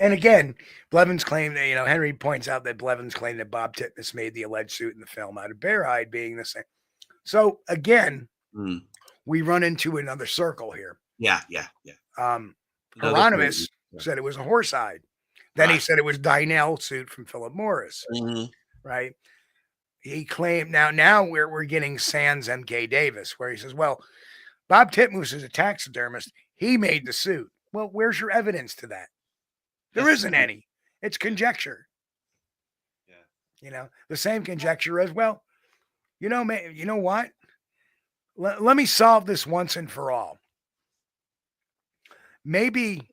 B: And again, Blevins claimed that, Henry points out that Blevins claimed that Bob Titmus made the alleged suit in the film out of bear hide being the same. So again, we run into another circle here.
C: Yeah.
B: Heironimous said it was a horse hide. Then he said it was Dynel suit from Philip Morris.
C: Mm-hmm.
B: Right. He claimed now we're getting Sans MK Davis, where he says, well, Bob Titmus is a taxidermist. He made the suit. Well, where's your evidence to that? There isn't any. It's conjecture.
C: Yeah.
B: The same conjecture as well. You know, man, you know what? Let me solve this once and for all. Maybe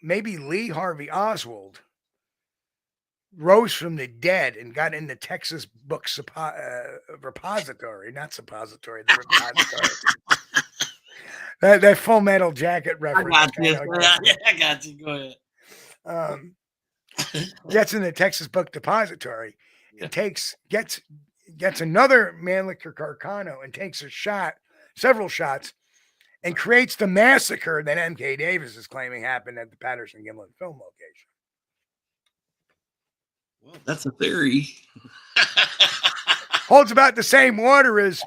B: Lee Harvey Oswald rose from the dead and got in the Texas book repository, not suppository, the repository. that Full Metal Jacket reference.
C: I got you. I got you. Go ahead.
B: Gets in the Texas book depository and gets another Mannlicher Carcano and takes several shots, and creates the massacre that M.K. Davis is claiming happened at the Patterson-Gimlin film location.
C: Well, that's a theory.
B: Holds about the same water as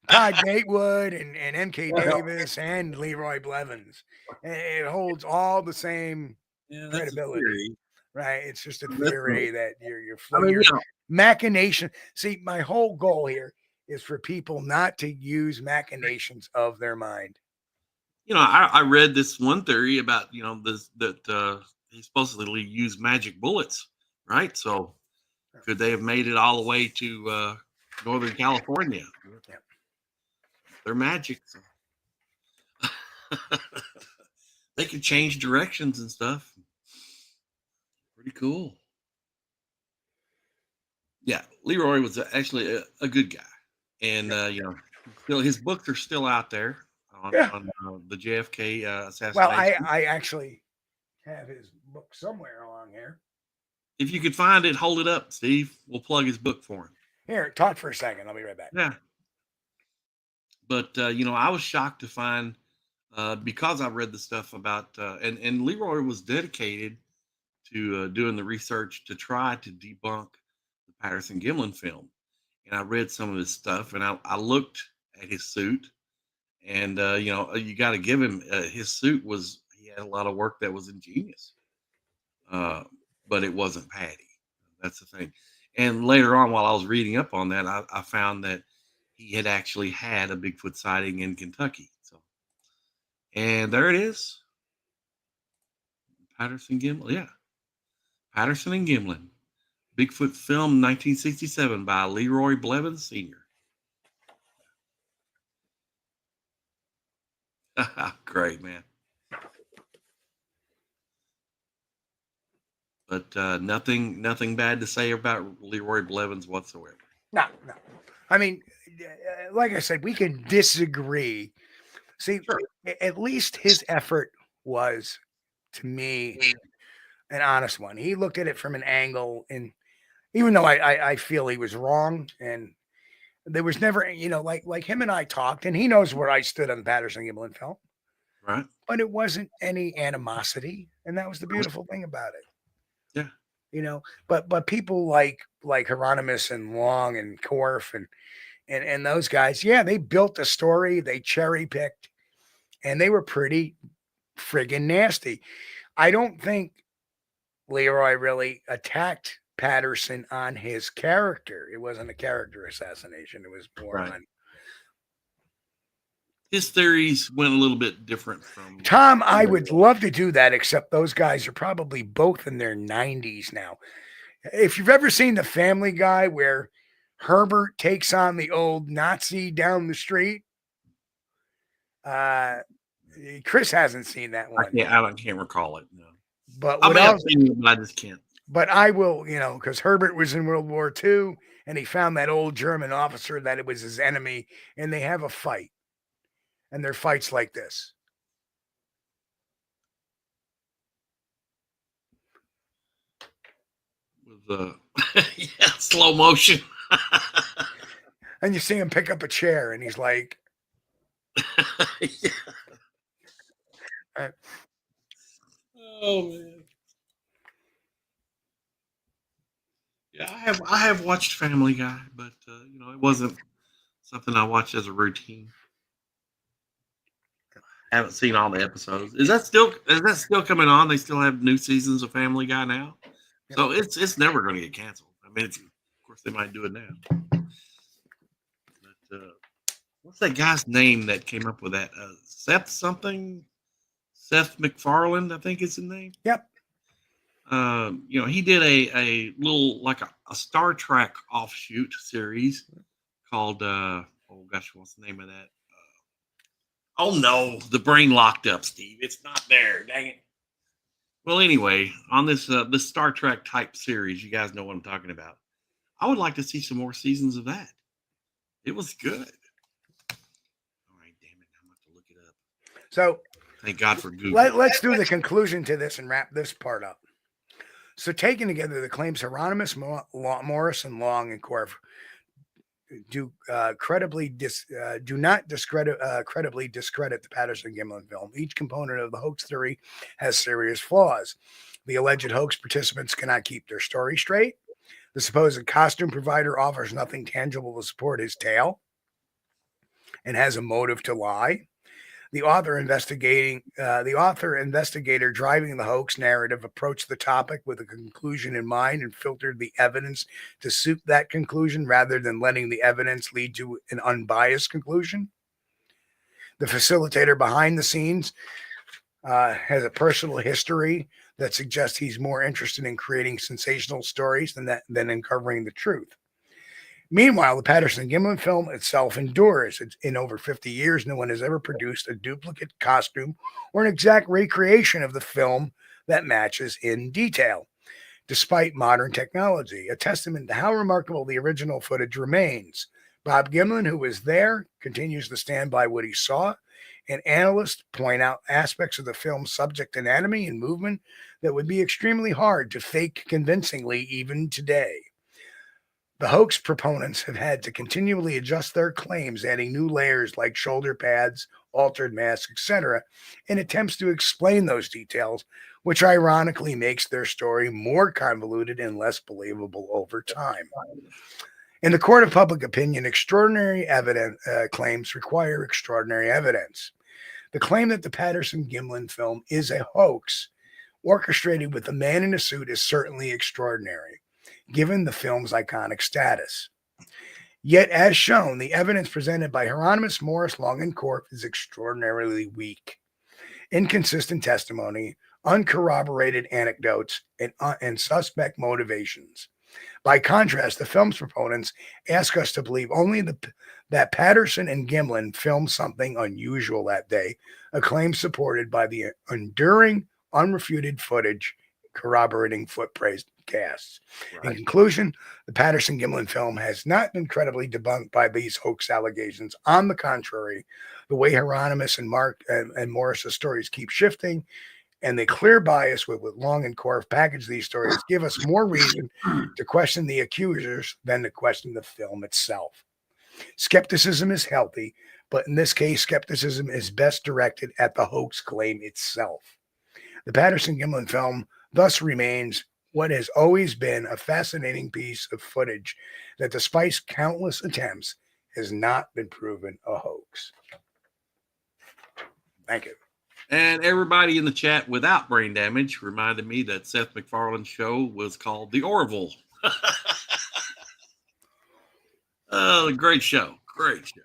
B: Todd Gatewood and M.K. Davis and Leroy Blevins. And it holds all the same credibility. Right? It's just a theory that your machination. See, my whole goal here is for people not to use machinations of their mind.
C: I read this one theory about, that he supposedly used magic bullets, right? So could they have made it all the way to Northern California? Yeah. They're magic. So. They could change directions and stuff. Pretty cool. Yeah, Leroy was actually a good guy. And, still, his books are still out there. On the JFK assassination.
B: Well, I actually have his book somewhere along here.
C: If you could find it, hold it up, Steve. We'll plug his book for him.
B: Here, talk for a second. I'll be right back.
C: Yeah. But, I was shocked to find, because I read the stuff about, and Leroy was dedicated to doing the research to try to debunk the Patterson-Gimlin film. And I read some of his stuff, and I looked at his suit. And, you got to give him his suit he had a lot of work that was ingenious, but it wasn't Patty. That's the thing. And later on, while I was reading up on that, I found that he had actually had a Bigfoot sighting in Kentucky. So, and there it is. Patterson-Gimlin. Yeah. Patterson and Gimlin. Bigfoot film 1967 by Leroy Blevins Sr. Great, man. But nothing bad to say about Leroy Blevins whatsoever.
B: No. I mean, like I said, we can disagree. See, sure. At least his effort was, to me, an honest one. He looked at it from an angle, and even though I feel he was wrong, and there was never, like him and I talked, and he knows where I stood on the Patterson-Gimlin film.
C: Right.
B: But it wasn't any animosity, and that was the beautiful thing about it.
C: Yeah.
B: But people like Heironimous and Long and Korf and those guys, they built a story, they cherry-picked, and they were pretty friggin' nasty. I don't think Leroy really attacked Patterson on his character. It wasn't a character assassination. It was more on
C: his theories went a little bit different from
B: Tom. I would love to do that, except those guys are probably both in their 90s now. If you've ever seen The Family Guy where Herbert takes on the old Nazi down the street, Chris hasn't seen that one.
C: I can't recall it. No.
B: But
C: I just can't.
B: But I will, because Herbert was in World War II, and he found that old German officer that it was his enemy, and they have a fight. And their fight's like this.
C: With slow motion.
B: And you see him pick up a chair, and he's like,
C: Oh man. Yeah, I have watched Family Guy, but it wasn't something I watched as a routine. I haven't seen all the episodes. Is that still coming on? They still have new seasons of Family Guy now, so it's never going to get canceled. I mean, of course they might do it now. But what's that guy's name that came up with that? Seth something? Seth MacFarlane, I think is his name.
B: Yep.
C: He did a little like a Star Trek offshoot series called oh gosh, what's the name of that? Oh no, the brain locked up, Steve. It's not there. Dang it. Well, anyway, on this Star Trek type series, you guys know what I'm talking about. I would like to see some more seasons of that. It was good. All right, damn it, I'm gonna have to look it up.
B: So
C: thank God for Google.
B: Let's do the conclusion to this and wrap this part up. So, taken together, the claims Heironimous, Morris, and Long and Korf do credibly credibly discredit the Patterson-Gimlin film. Each component of the hoax theory has serious flaws. The alleged hoax participants cannot keep their story straight. The supposed costume provider offers nothing tangible to support his tale and has a motive to lie. The author investigator driving the hoax narrative approached the topic with a conclusion in mind and filtered the evidence to suit that conclusion rather than letting the evidence lead to an unbiased conclusion. The facilitator behind the scenes has a personal history that suggests he's more interested in creating sensational stories than in covering the truth. Meanwhile, the Patterson-Gimlin film itself endures. In over 50 years, no one has ever produced a duplicate costume or an exact recreation of the film that matches in detail, despite modern technology, a testament to how remarkable the original footage remains. Bob Gimlin, who was there, continues to stand by what he saw, and analysts point out aspects of the film's subject anatomy and movement that would be extremely hard to fake convincingly even today. The hoax proponents have had to continually adjust their claims, adding new layers like shoulder pads, altered masks, etc., in attempts to explain those details, which ironically makes their story more convoluted and less believable over time. In the court of public opinion, extraordinary claims require extraordinary evidence. The claim that the Patterson-Gimlin film is a hoax orchestrated with a man in a suit is certainly extraordinary, given the film's iconic status. Yet, as shown, the evidence presented by Heironimous, Morris, Long, and Korf is extraordinarily weak. Inconsistent testimony, uncorroborated anecdotes, and suspect motivations. By contrast, the film's proponents ask us to believe only that Patterson and Gimlin filmed something unusual that day, a claim supported by the enduring, unrefuted footage corroborating footprints casts. Right. In conclusion, the Patterson-Gimlin film has not been credibly debunked by these hoax allegations. On the contrary, the way Heironimous and Morris's stories keep shifting and the clear bias with Long and Korf package these stories give us more reason to question the accusers than to question the film itself. Skepticism is healthy, but in this case, skepticism is best directed at the hoax claim itself. The Patterson-Gimlin film thus remains what has always been a fascinating piece of footage that, despite countless attempts, has not been proven a hoax. Thank you.
C: And everybody in the chat without brain damage reminded me that Seth MacFarlane's show was called The Orville. Oh, great show. Great show.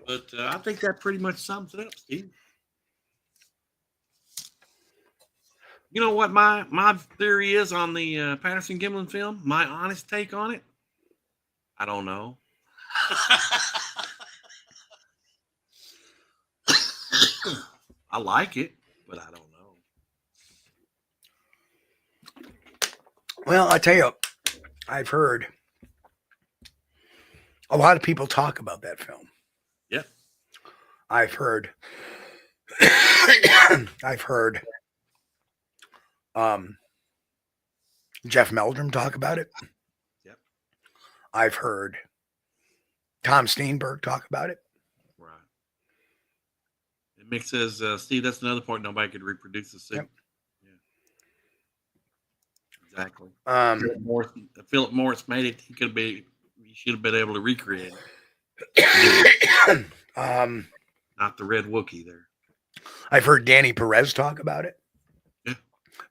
C: But I think that pretty much sums it up, Steve. You know what my theory is on the Patterson-Gimlin film? My honest take on it? I don't know. I like it, but I don't know.
B: Well, I tell you, I've heard a lot of people talk about that film.
C: Yeah.
B: I've heard Jeff Meldrum talk about it.
C: Yep.
B: I've heard Tom Steenberg talk about it.
C: Right. And Mick says, Steve, that's another point. Nobody could reproduce the suit. Yep. Yeah. Exactly. Philip Morris made it. He should have been able to recreate it. Not the Red Wookiee there.
B: I've heard Danny Perez talk about it.
C: Yeah.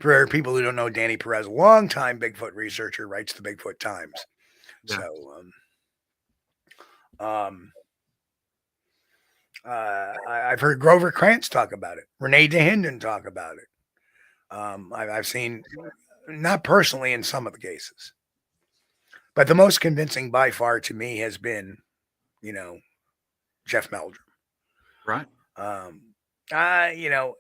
B: For people who don't know, Danny Perez, a longtime Bigfoot researcher, writes the Bigfoot Times. Yeah. So, I've heard Grover Krantz talk about it. Renee DeHinden talk about it. I've seen, not personally in some of the cases, but the most convincing by far to me has been, you know, Jeff Meldrum.
C: Right.
B: You know,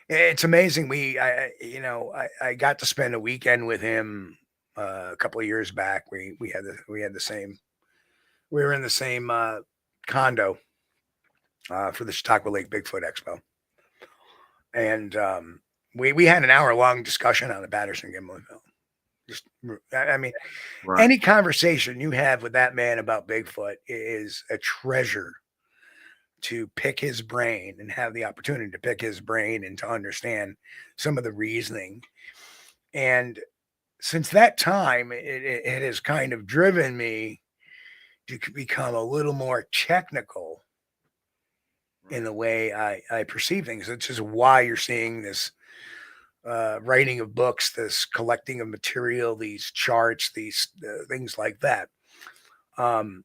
B: it's amazing. I got to spend a weekend with him a couple of years back. We had the same. We were in the same condo for the Chautauqua Lake Bigfoot Expo, and we had an hour-long discussion on the Patterson Gimlin film. Just, I mean,
C: Right.
B: any conversation you have with that man about Bigfoot is a treasure to pick his brain and have the opportunity to pick his brain and to understand some of the reasoning. And since that time, it has kind of driven me to become a little more technical in the way I perceive things. Which is why you're seeing this writing of books, this collecting of material, these charts, these things like that. And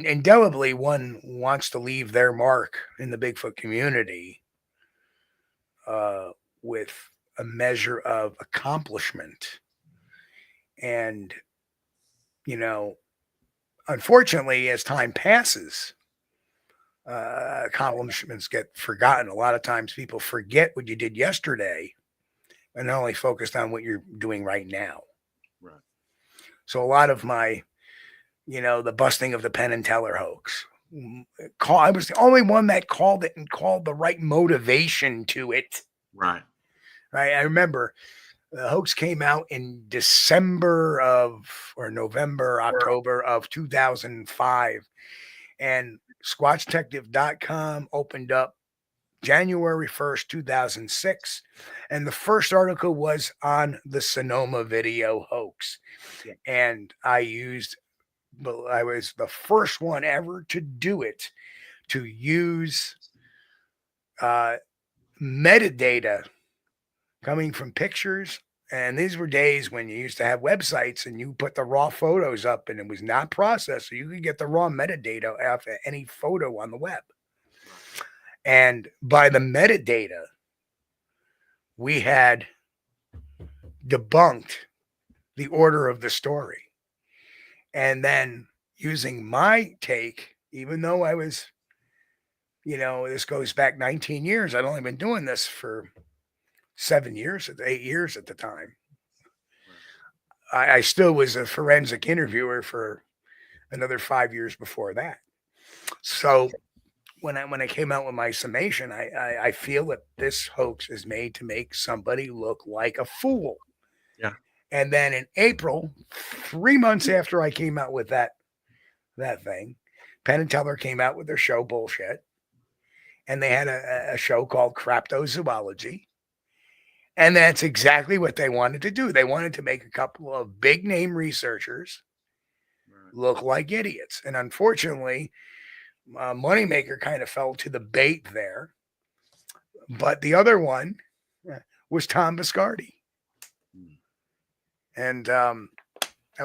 B: indelibly, one wants to leave their mark in the Bigfoot community with a measure of accomplishment. And, you know, unfortunately, as time passes, accomplishments get forgotten. A lot of times people forget what you did yesterday and only focused on what you're doing right now.
C: Right.
B: So a lot of my, the busting of the Penn and Teller hoax, I was the only one that called it and called the right motivation to it.
C: Right.
B: Right. I remember the hoax came out in November, October of 2005. And Squatchdetective.com opened up January 1st, 2006. And the first article was on the Sonoma video hoax. Yeah. And I was the first one ever to do it, to use metadata coming from pictures. And these were days when you used to have websites and you put the raw photos up and it was not processed. So you could get the raw metadata after any photo on the web. And by the metadata, we had debunked the order of the story. And then using my take, even though I was, this goes back 19 years. I'd only been doing this for 8 years at the time. I still was a forensic interviewer for another 5 years before that. So when I came out with my summation, I feel that this hoax is made to make somebody look like a fool.
C: Yeah.
B: And then in April, 3 months after I came out with that thing, Penn and Teller came out with their show Bullshit. And they had a show called Cryptozoology. And that's exactly what they wanted to do. They wanted to make a couple of big name researchers look like idiots. And unfortunately, Moneymaker kind of fell to the bait there. But the other one was Tom Biscardi. And that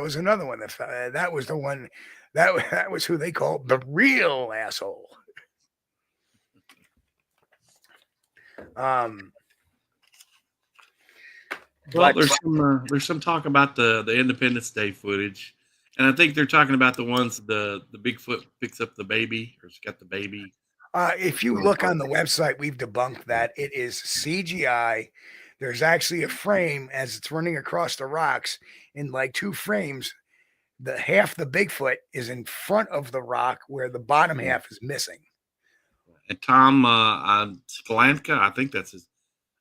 B: was another one that was the one that was who they called the real asshole.
C: Well, there's some talk about the Independence Day footage, and I think they're talking about the ones the Bigfoot picks up the baby or it's got the baby.
B: If you look on the website, we've debunked that. It is CGI. There's actually a frame as it's running across the rocks in like 2 frames. The half the Bigfoot is in front of the rock where the bottom half is missing.
C: And Tom Sklanka, I think that's his,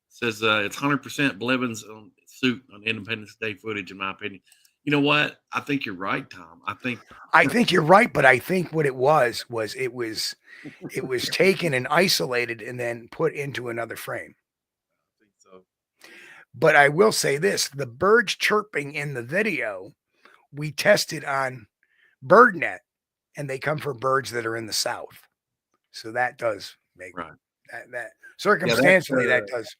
C: says it's 100% Blevins suit on Independence Day footage, in my opinion. You know what? I think you're right, Tom. I think
B: you're right, but I think what it was it was taken and isolated and then put into another frame.
C: I think so.
B: But I will say this, the birds chirping in the video, we tested on BirdNet, and they come from birds that are in the South. So that does make that circumstantially that does.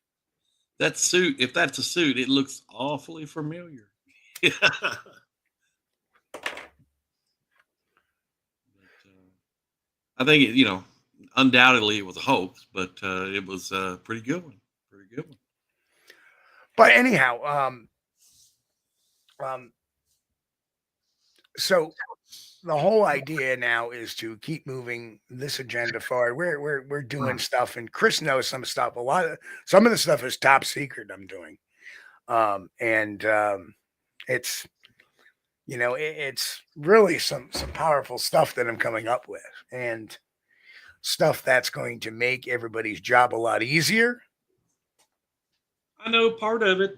C: That suit, if that's a suit, it looks awfully familiar. I think undoubtedly it was a hoax, but it was a pretty good one.
B: But anyhow, so the whole idea now is to keep moving this agenda forward. We're doing stuff, and Chris knows some stuff. Some of the stuff is top secret I'm doing. And it's, you know, it's really some powerful stuff that I'm coming up with, and stuff that's going to make everybody's job a lot easier.
C: I know part of it.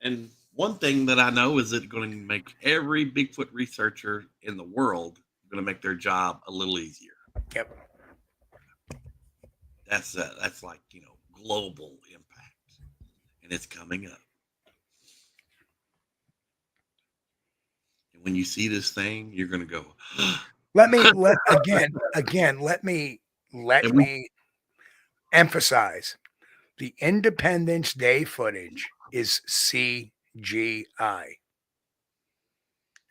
C: And one thing that I know is it's going to make every Bigfoot researcher in the world going to make their job a little easier.
B: Yep.
C: That's like, you know, global impact, and it's coming up. And when you see this thing, you're going to go.
B: let me emphasize: the Independence Day footage is CGI.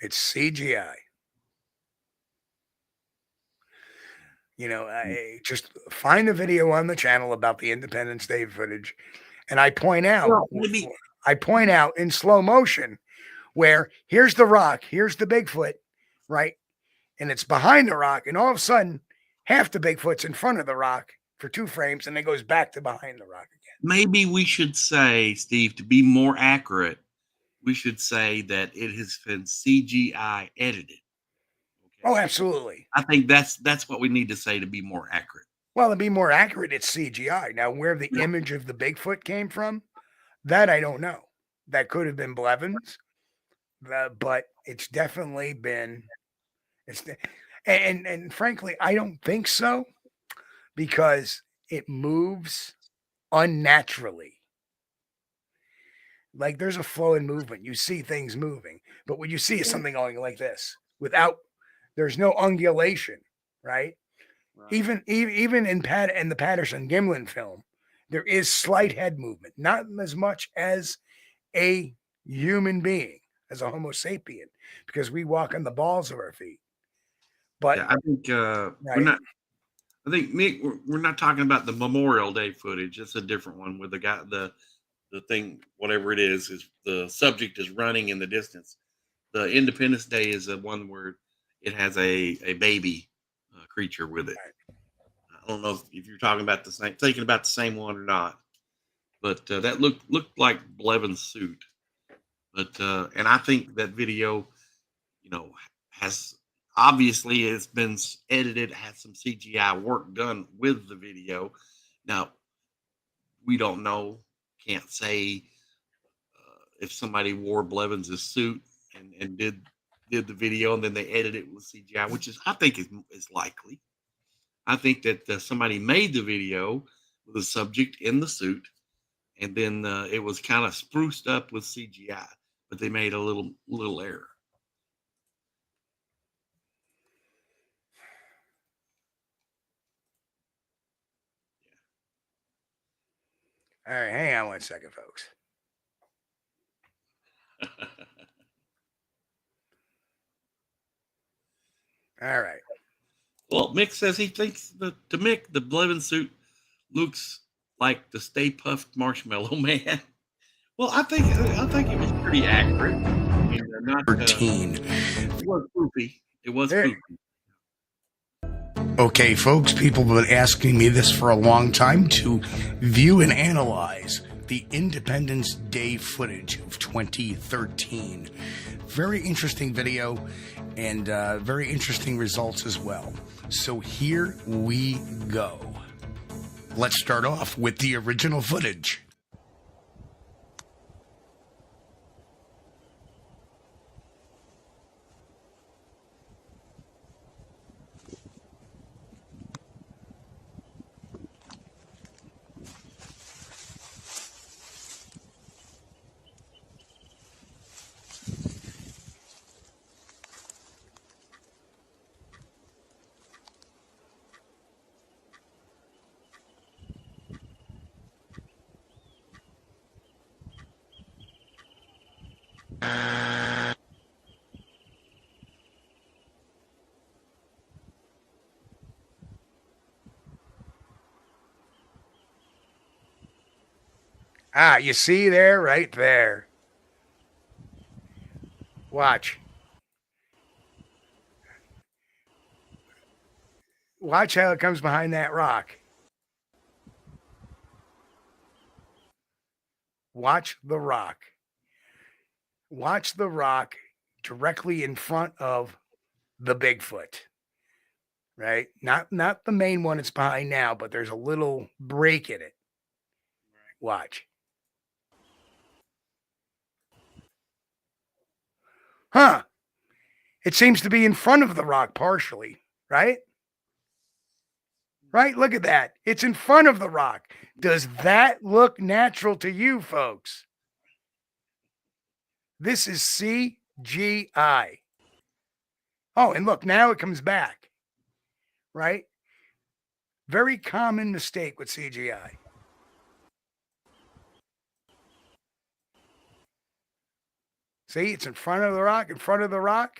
B: It's CGI. You know, I just find a video on the channel about the Independence Day footage, and I point out, in slow motion where here's the rock, here's the Bigfoot, right? And it's behind the rock, and all of a sudden, half the Bigfoot's in front of the rock for 2 frames, and then goes back to behind the rock again.
C: Maybe we should say, Steve, to be more accurate, we should say that it has been CGI edited.
B: Oh, absolutely.
C: I think that's what we need to say to be more accurate.
B: Well, to be more accurate, it's CGI. Now, where the image of the Bigfoot came from, that I don't know. That could have been Blevins, but it's definitely been. And frankly, I don't think so, because it moves unnaturally. Like, there's a flow in movement. You see things moving, but what you see is something going like this there's no undulation, right? Even in the Patterson Gimlin film, there is slight head movement, not as much as a human being, as a Homo sapien, because we walk on the balls of our feet. But
C: yeah, I think we're not. I think we're not talking about the Memorial Day footage. It's a different one with the guy, the thing, whatever it is the subject is running in the distance. The Independence Day is the one where it has a baby creature with it. I don't know if you're thinking about the same one or not, but that looked like Blevin's suit. But and I think that video, you know, has obviously it's been edited, has some CGI work done with the video. Now we don't know, can't say if somebody wore Blevins' suit and did the video and then they edited it with CGI, which is I think is likely. I think that somebody made the video with the subject in the suit, and then it was kind of spruced up with CGI, but they made a little error.
B: All right, hang on one second, folks. All right.
C: Well, Mick says he thinks to Mick, the Blevin suit looks like the Stay Puft Marshmallow Man. Well, I think it was pretty accurate. I mean, not
A: 13.
C: It was spoofy. It was spoofy.
A: Okay, folks, people have been asking me this for a long time, to view and analyze the Independence Day footage of 2013. Very interesting video, and very interesting results as well. So here we go. Let's start off with the original footage.
B: Ah, you see there, right there. Watch. Watch how it comes behind that rock. Watch the rock. Watch the rock directly in front of the Bigfoot. Right? Not the main one it's behind now, but there's a little break in it. Watch. Huh. It seems to be in front of the rock partially, right? Right? Look at that. It's in front of the rock. Does that look natural to you, folks? This is CGI. Oh, and look, now it comes back, right? Very common mistake with CGI. See, it's in front of the rock, in front of the rock.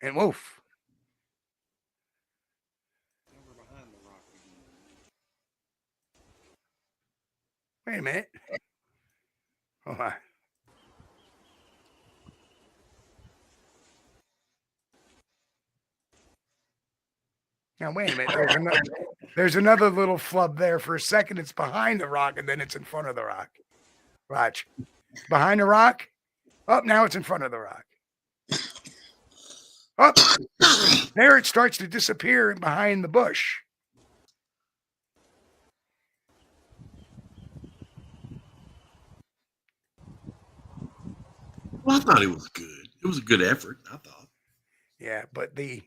B: And woof. Wait a minute. Hold on. Now, wait a minute. There's another little flub there. For a second, it's behind the rock, and then it's in front of the rock. Watch. Behind the rock. Up, now it's in front of the rock. Up. There it starts to disappear behind the bush.
C: Well, I thought it was good. It was a good effort, I thought.
B: Yeah, but the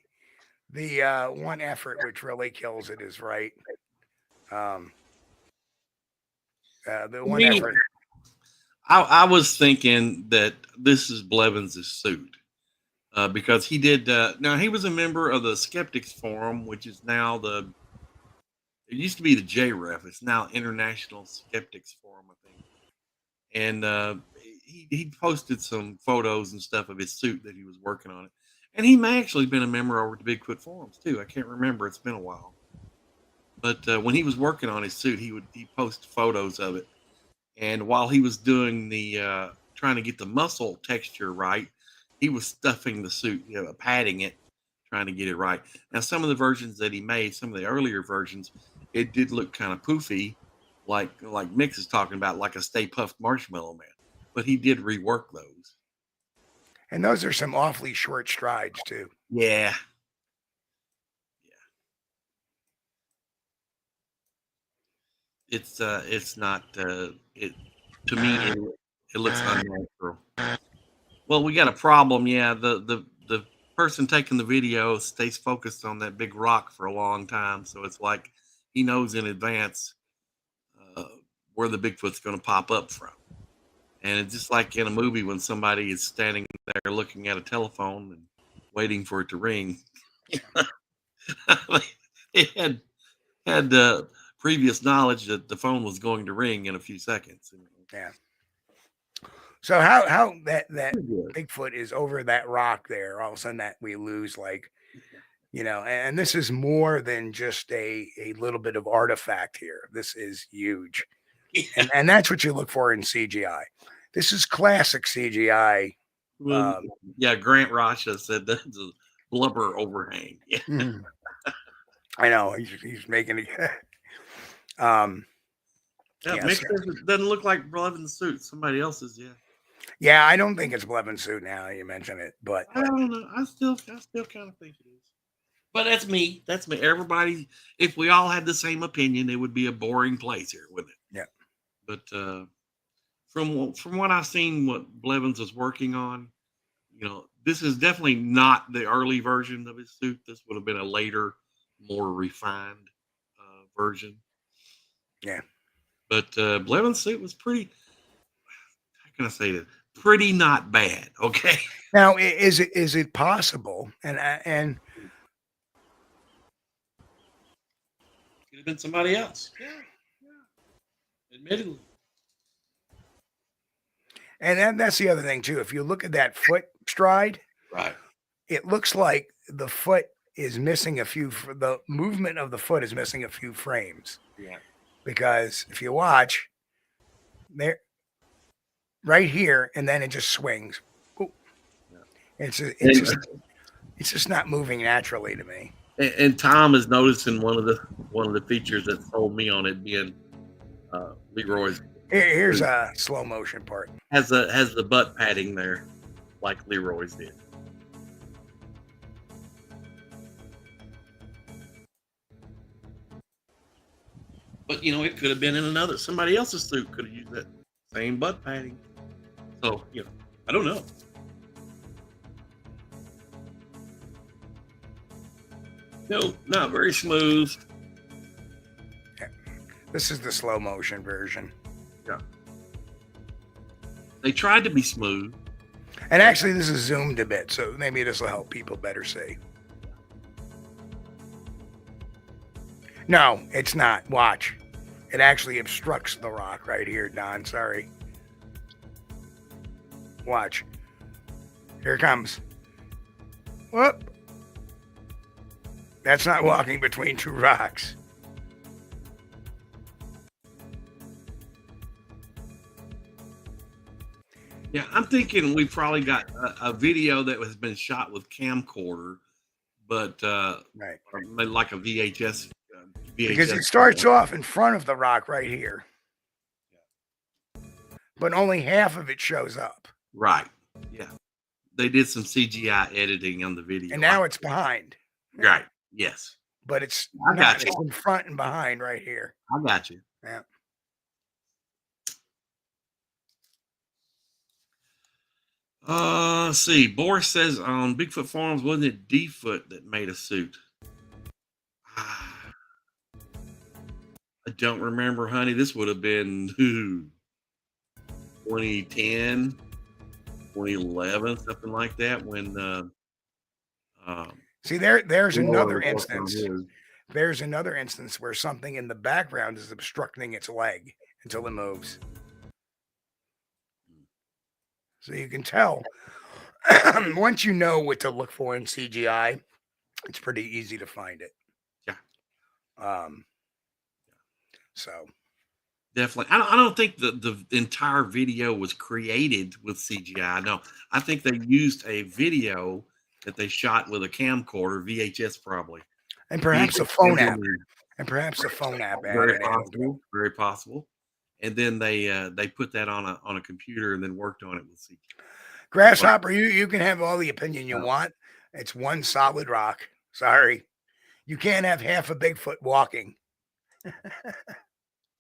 B: one effort which really kills it is right. The one effort.
C: I was thinking that this is Blevins' suit because he did. Now he was a member of the Skeptics Forum, which is now It used to be the JREF. It's now International Skeptics Forum, I think. And he posted some photos and stuff of his suit that he was working on it. And he may actually been a member over at the Bigfoot forums too. I can't remember. It's been a while. But when he was working on his suit, he post photos of it. And while he was doing the trying to get the muscle texture right, he was stuffing the suit, padding it, trying to get it right. Now, some of the versions that he made, some of the earlier versions, it did look kind of poofy, like Mix is talking about, like a Stay Puft Marshmallow Man. But he did rework those.
B: And those are some awfully short strides too.
C: Yeah. It's not it to me it looks unnatural. Well, we got a problem. Yeah, the person taking the video stays focused on that big rock for a long time, so it's like he knows in advance uh, where the Bigfoot's going to pop up from. And it's just like in a movie when somebody is standing there looking at a telephone and waiting for it to ring. It had previous knowledge that the phone was going to ring in a few seconds.
B: Yeah. So how that Bigfoot is over that rock there, all of a sudden that we lose, like, and this is more than just a little bit of artifact here. This is huge.
C: Yeah.
B: And that's what you look for in CGI. This is classic CGI.
C: Well, yeah, Grant Rasha said that's a blubber overhang. Yeah.
B: I know he's making it.
C: Mix doesn't look like Blevins' suit. Somebody else's, yeah.
B: Yeah, I don't think it's Blevins' suit now you mention it, but
C: I don't know. I still kind of think it is. But that's me. That's me. Everybody, if we all had the same opinion, it would be a boring place here, wouldn't it?
B: Yeah.
C: But from what I've seen, what Blevins is working on, this is definitely not the early version of his suit. This would have been a later, more refined version.
B: Yeah.
C: But Blevins' suit was pretty. How can I say that? Pretty not bad. Okay.
B: Now, is it possible? And
C: could have been somebody else. Yeah. Admittedly.
B: And that's the other thing too. If you look at that foot stride,
C: Right.
B: it looks like the foot is missing the movement of the foot is missing a few frames.
C: Yeah.
B: Because if you watch there, right here, and then it just swings. Ooh.
C: Yeah.
B: It's just not moving naturally to me.
C: And Tom is noticing one of the features that sold me on it being Leroy's.
B: Here's a slow motion part.
C: Has the butt padding there, like Leroy's did. But it could have been in somebody else's suit could have used that same butt padding. So I don't know. No, not very smooth.
B: Yeah. This is the slow motion version.
C: Yeah. They tried to be smooth.
B: And actually, this is zoomed a bit, so maybe this will help people better see. No, it's not. Watch. It actually obstructs the rock right here, Don. Sorry. Watch. Here it comes. Whoop. That's not walking between two rocks.
C: Yeah, I'm thinking we probably got a video that has been shot with camcorder, but
B: right,
C: like a VHS.
B: Because it starts off in front of the rock right here, but only half of it shows up.
C: Right. Yeah. They did some CGI editing on the video,
B: and now it's behind.
C: Right. Yes.
B: But it's
C: it's
B: in front and behind right here.
C: I got you.
B: Yeah.
C: Let's see. Boris says on Bigfoot forums, wasn't it D-Foot that made a suit? I don't remember, honey. This would have been 2010, 2011, something like that. When
B: see there's another instance. There's another instance where something in the background is obstructing its leg until it moves. So you can tell once you know what to look for in CGI, it's pretty easy to find it.
C: Yeah.
B: So
C: definitely, I don't think the entire video was created with CGI. No, I think they used a video that they shot with a camcorder, VHS probably,
B: and perhaps a phone app, Very possible,
C: very possible. And then they put that on a computer and then worked on it with CGI.
B: Grasshopper, you can have all the opinion you want. It's one solid rock. Sorry, you can't have half a Bigfoot walking.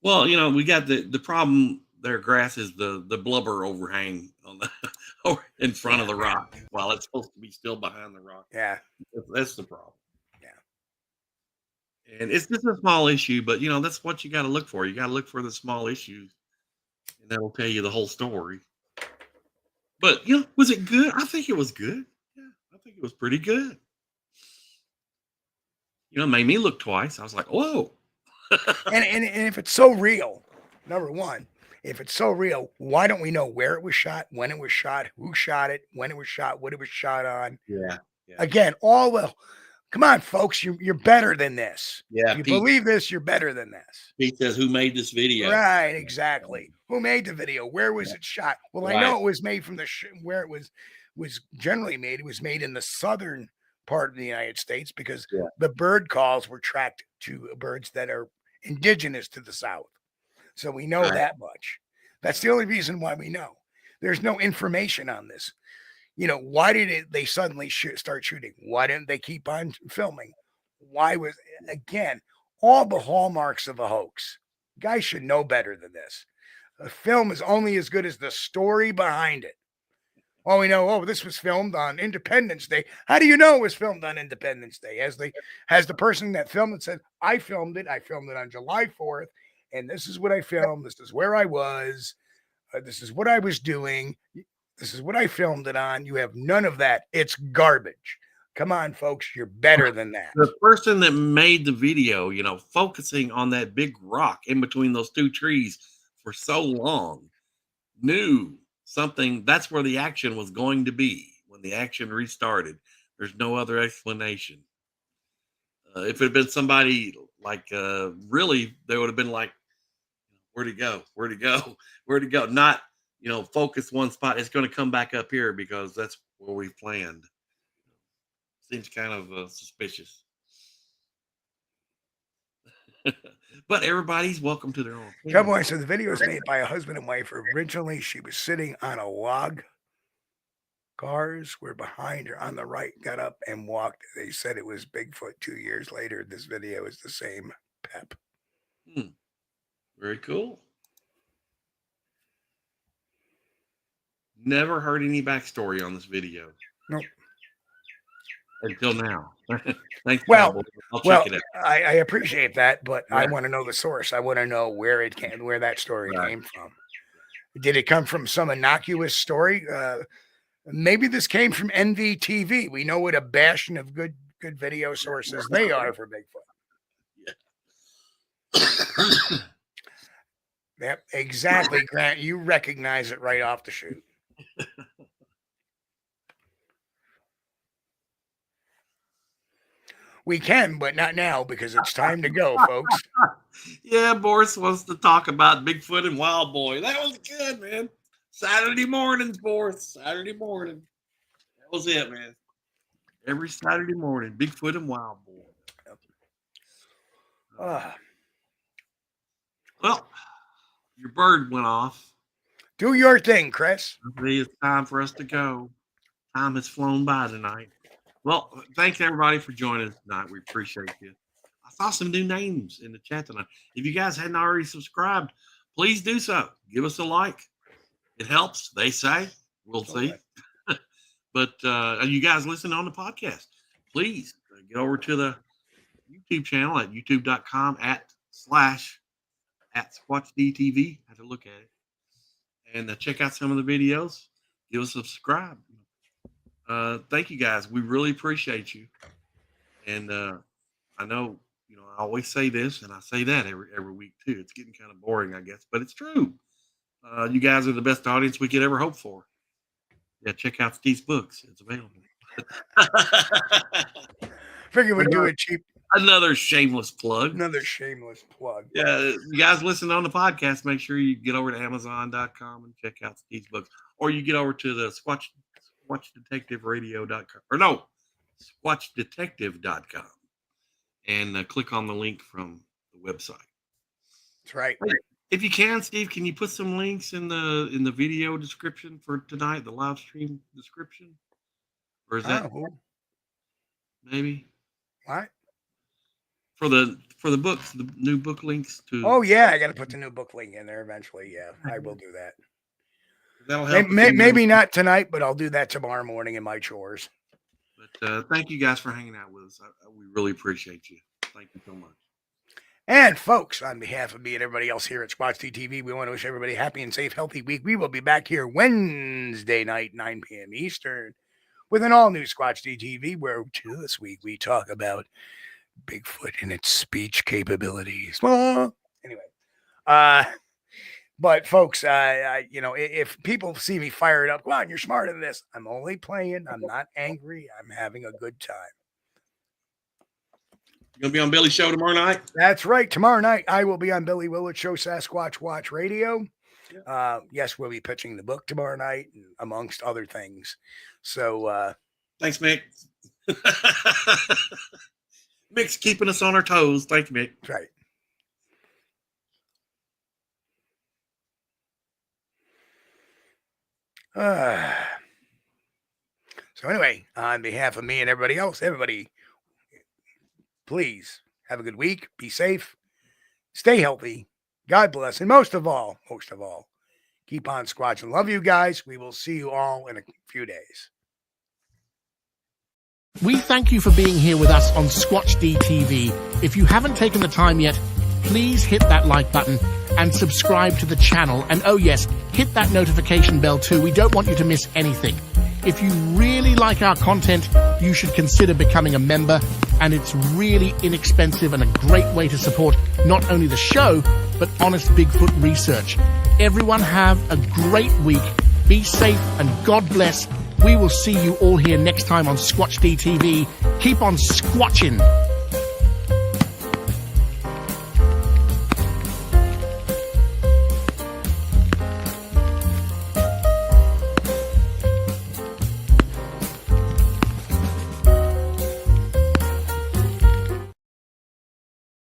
C: Well, we got the problem there, Grass, is the blubber overhang on the in front of the rock while it's supposed to be still behind the rock.
B: Yeah.
C: That's the problem.
B: Yeah.
C: And it's just a small issue, but that's what you got to look for. You got to look for the small issues, and that'll tell you the whole story. But was it good? I think it was good. Yeah, I think it was pretty good. It made me look twice. I was like, whoa.
B: and if it's so real, number one, if it's so real, why don't we know where it was shot, when it was shot, who shot it, when it was shot, what it was shot on?
C: Yeah.
B: Again, come on, folks, you're better than this.
C: Yeah.
B: If you believe this, you're better than this.
C: Pete says, who made this video?
B: Right, exactly. Who made the video? Where was it shot? Well, I know it was made from where it was generally made. It was made in the southern part of the United States because the bird calls were tracked to birds that are indigenous to the South. So we know that much. That's the only reason why we know. There's no information on this. Why did they suddenly start shooting? Why didn't they keep on filming? Why was, again, all the hallmarks of a hoax? Guys should know better than this. A film is only as good as the story behind it. Oh, we know, this was filmed on Independence Day. How do you know it was filmed on Independence Day? Has the person that filmed it said, I filmed it on July 4th, and this is what I filmed. This is where I was. This is what I was doing. This is what I filmed it on. You have none of that. It's garbage. Come on, folks. You're better than that.
C: The person that made the video, focusing on that big rock in between those two trees for so long, knew something. That's where the action was going to be when the action restarted. There's no other explanation. If it had been somebody like really, they would have been like, where'd he go? Where'd he go? Where'd he go? Not, focus one spot. It's going to come back up here because that's where we planned. Seems kind of suspicious. But everybody's welcome to their own.
B: Trouble, so the video was made by a husband and wife. Originally, she was sitting on a log. Cars were behind her on the right, got up and walked. They said it was Bigfoot. 2 years later, this video is the same pep.
C: Very cool. Never heard any backstory on this video.
B: Nope.
C: Until now. Thanks.
B: Well,
C: I'll check it out.
B: I appreciate that, but I want to know the source. I want to know where that story came from. Did it come from some innocuous story? Maybe this came from NVTV. We know what a bastion of good video sources they are for Bigfoot.
C: Yeah.
B: Yep, exactly, Grant. You recognize it right off the shoot. We can, but not now because it's time to go, folks.
C: Yeah, Boris wants to talk about Bigfoot and Wild Boy. That was good, man. Saturday mornings, Boris. Saturday morning. That was it, man. Every Saturday morning, Bigfoot and Wild Boy. Well, your bird went off.
B: Do your thing, Chris.
C: It's time for us to go. Time has flown by tonight. Well, thanks everybody for joining us tonight. We appreciate you. I saw some new names in the chat tonight. If you guys hadn't already subscribed, please do so. Give us a like. It helps, they say. We'll see. But you guys listen on the podcast, please get over to the YouTube channel at youtube.com /at Squatchdtv. Have to look at it. And check out some of the videos. Give us a subscribe. Thank you guys. We really appreciate you. And I know, I always say this and I say that every week too. It's getting kind of boring, I guess, but it's true. You guys are the best audience we could ever hope for. Yeah, check out Steve's books. It's available.
B: Figure we'd do it cheap.
C: Another shameless plug.
B: Yeah,
C: you guys listen on the podcast, make sure you get over to Amazon.com and check out Steve's books. Or you get over to the Squatchdetective.radio.com. Or no, Squatchdetective.com. And click on the link from the website.
B: That's right.
C: If you can, Steve, can you put some links in the video description for tonight, the live stream description? Or is that maybe
B: what?
C: For the books, the new book links to.
B: Oh yeah, I got to put the new book link in there eventually. Yeah, I will do that.
C: That'll help.
B: Maybe not tonight, but I'll do that tomorrow morning in my chores.
C: But thank you guys for hanging out with us. We really appreciate you. Thank you so much.
B: And folks, on behalf of me and everybody else here at Squatch-TV, we want to wish everybody a happy and safe, healthy week. We will be back here Wednesday night, 9 p.m. Eastern, with an all-new Squatch-TV, where this week we talk about Bigfoot and its speech capabilities. Well, anyway, but folks, if people see me fired up, come on, you're smarter than this. I'm only playing. I'm not angry. I'm having a good time.
C: You're going to be on Billy's show tomorrow night?
B: That's right. Tomorrow night, I will be on Billy Willard's show, Sasquatch Watch Radio. Yes, we'll be pitching the book tomorrow night, amongst other things. So,
C: thanks, Mick. Mick's keeping us on our toes. Thank you, Mick.
B: That's right. So anyway, on behalf of me and everybody else, everybody, please have a good week. Be safe. Stay healthy. God bless. And most of all, keep on squatching. Love you guys. We will see you all in a few days.
A: We thank you for being here with us on Squatch-D TV. If you haven't taken the time yet, please hit that like button and subscribe to the channel. And oh yes, hit that notification bell too. We don't want you to miss anything. If you really like our content, you should consider becoming a member, and it's really inexpensive and a great way to support not only the show, but honest Bigfoot research. Everyone have a great week, be safe, and God bless. We will see you all here next time on Squatch-D TV. Keep on squatching.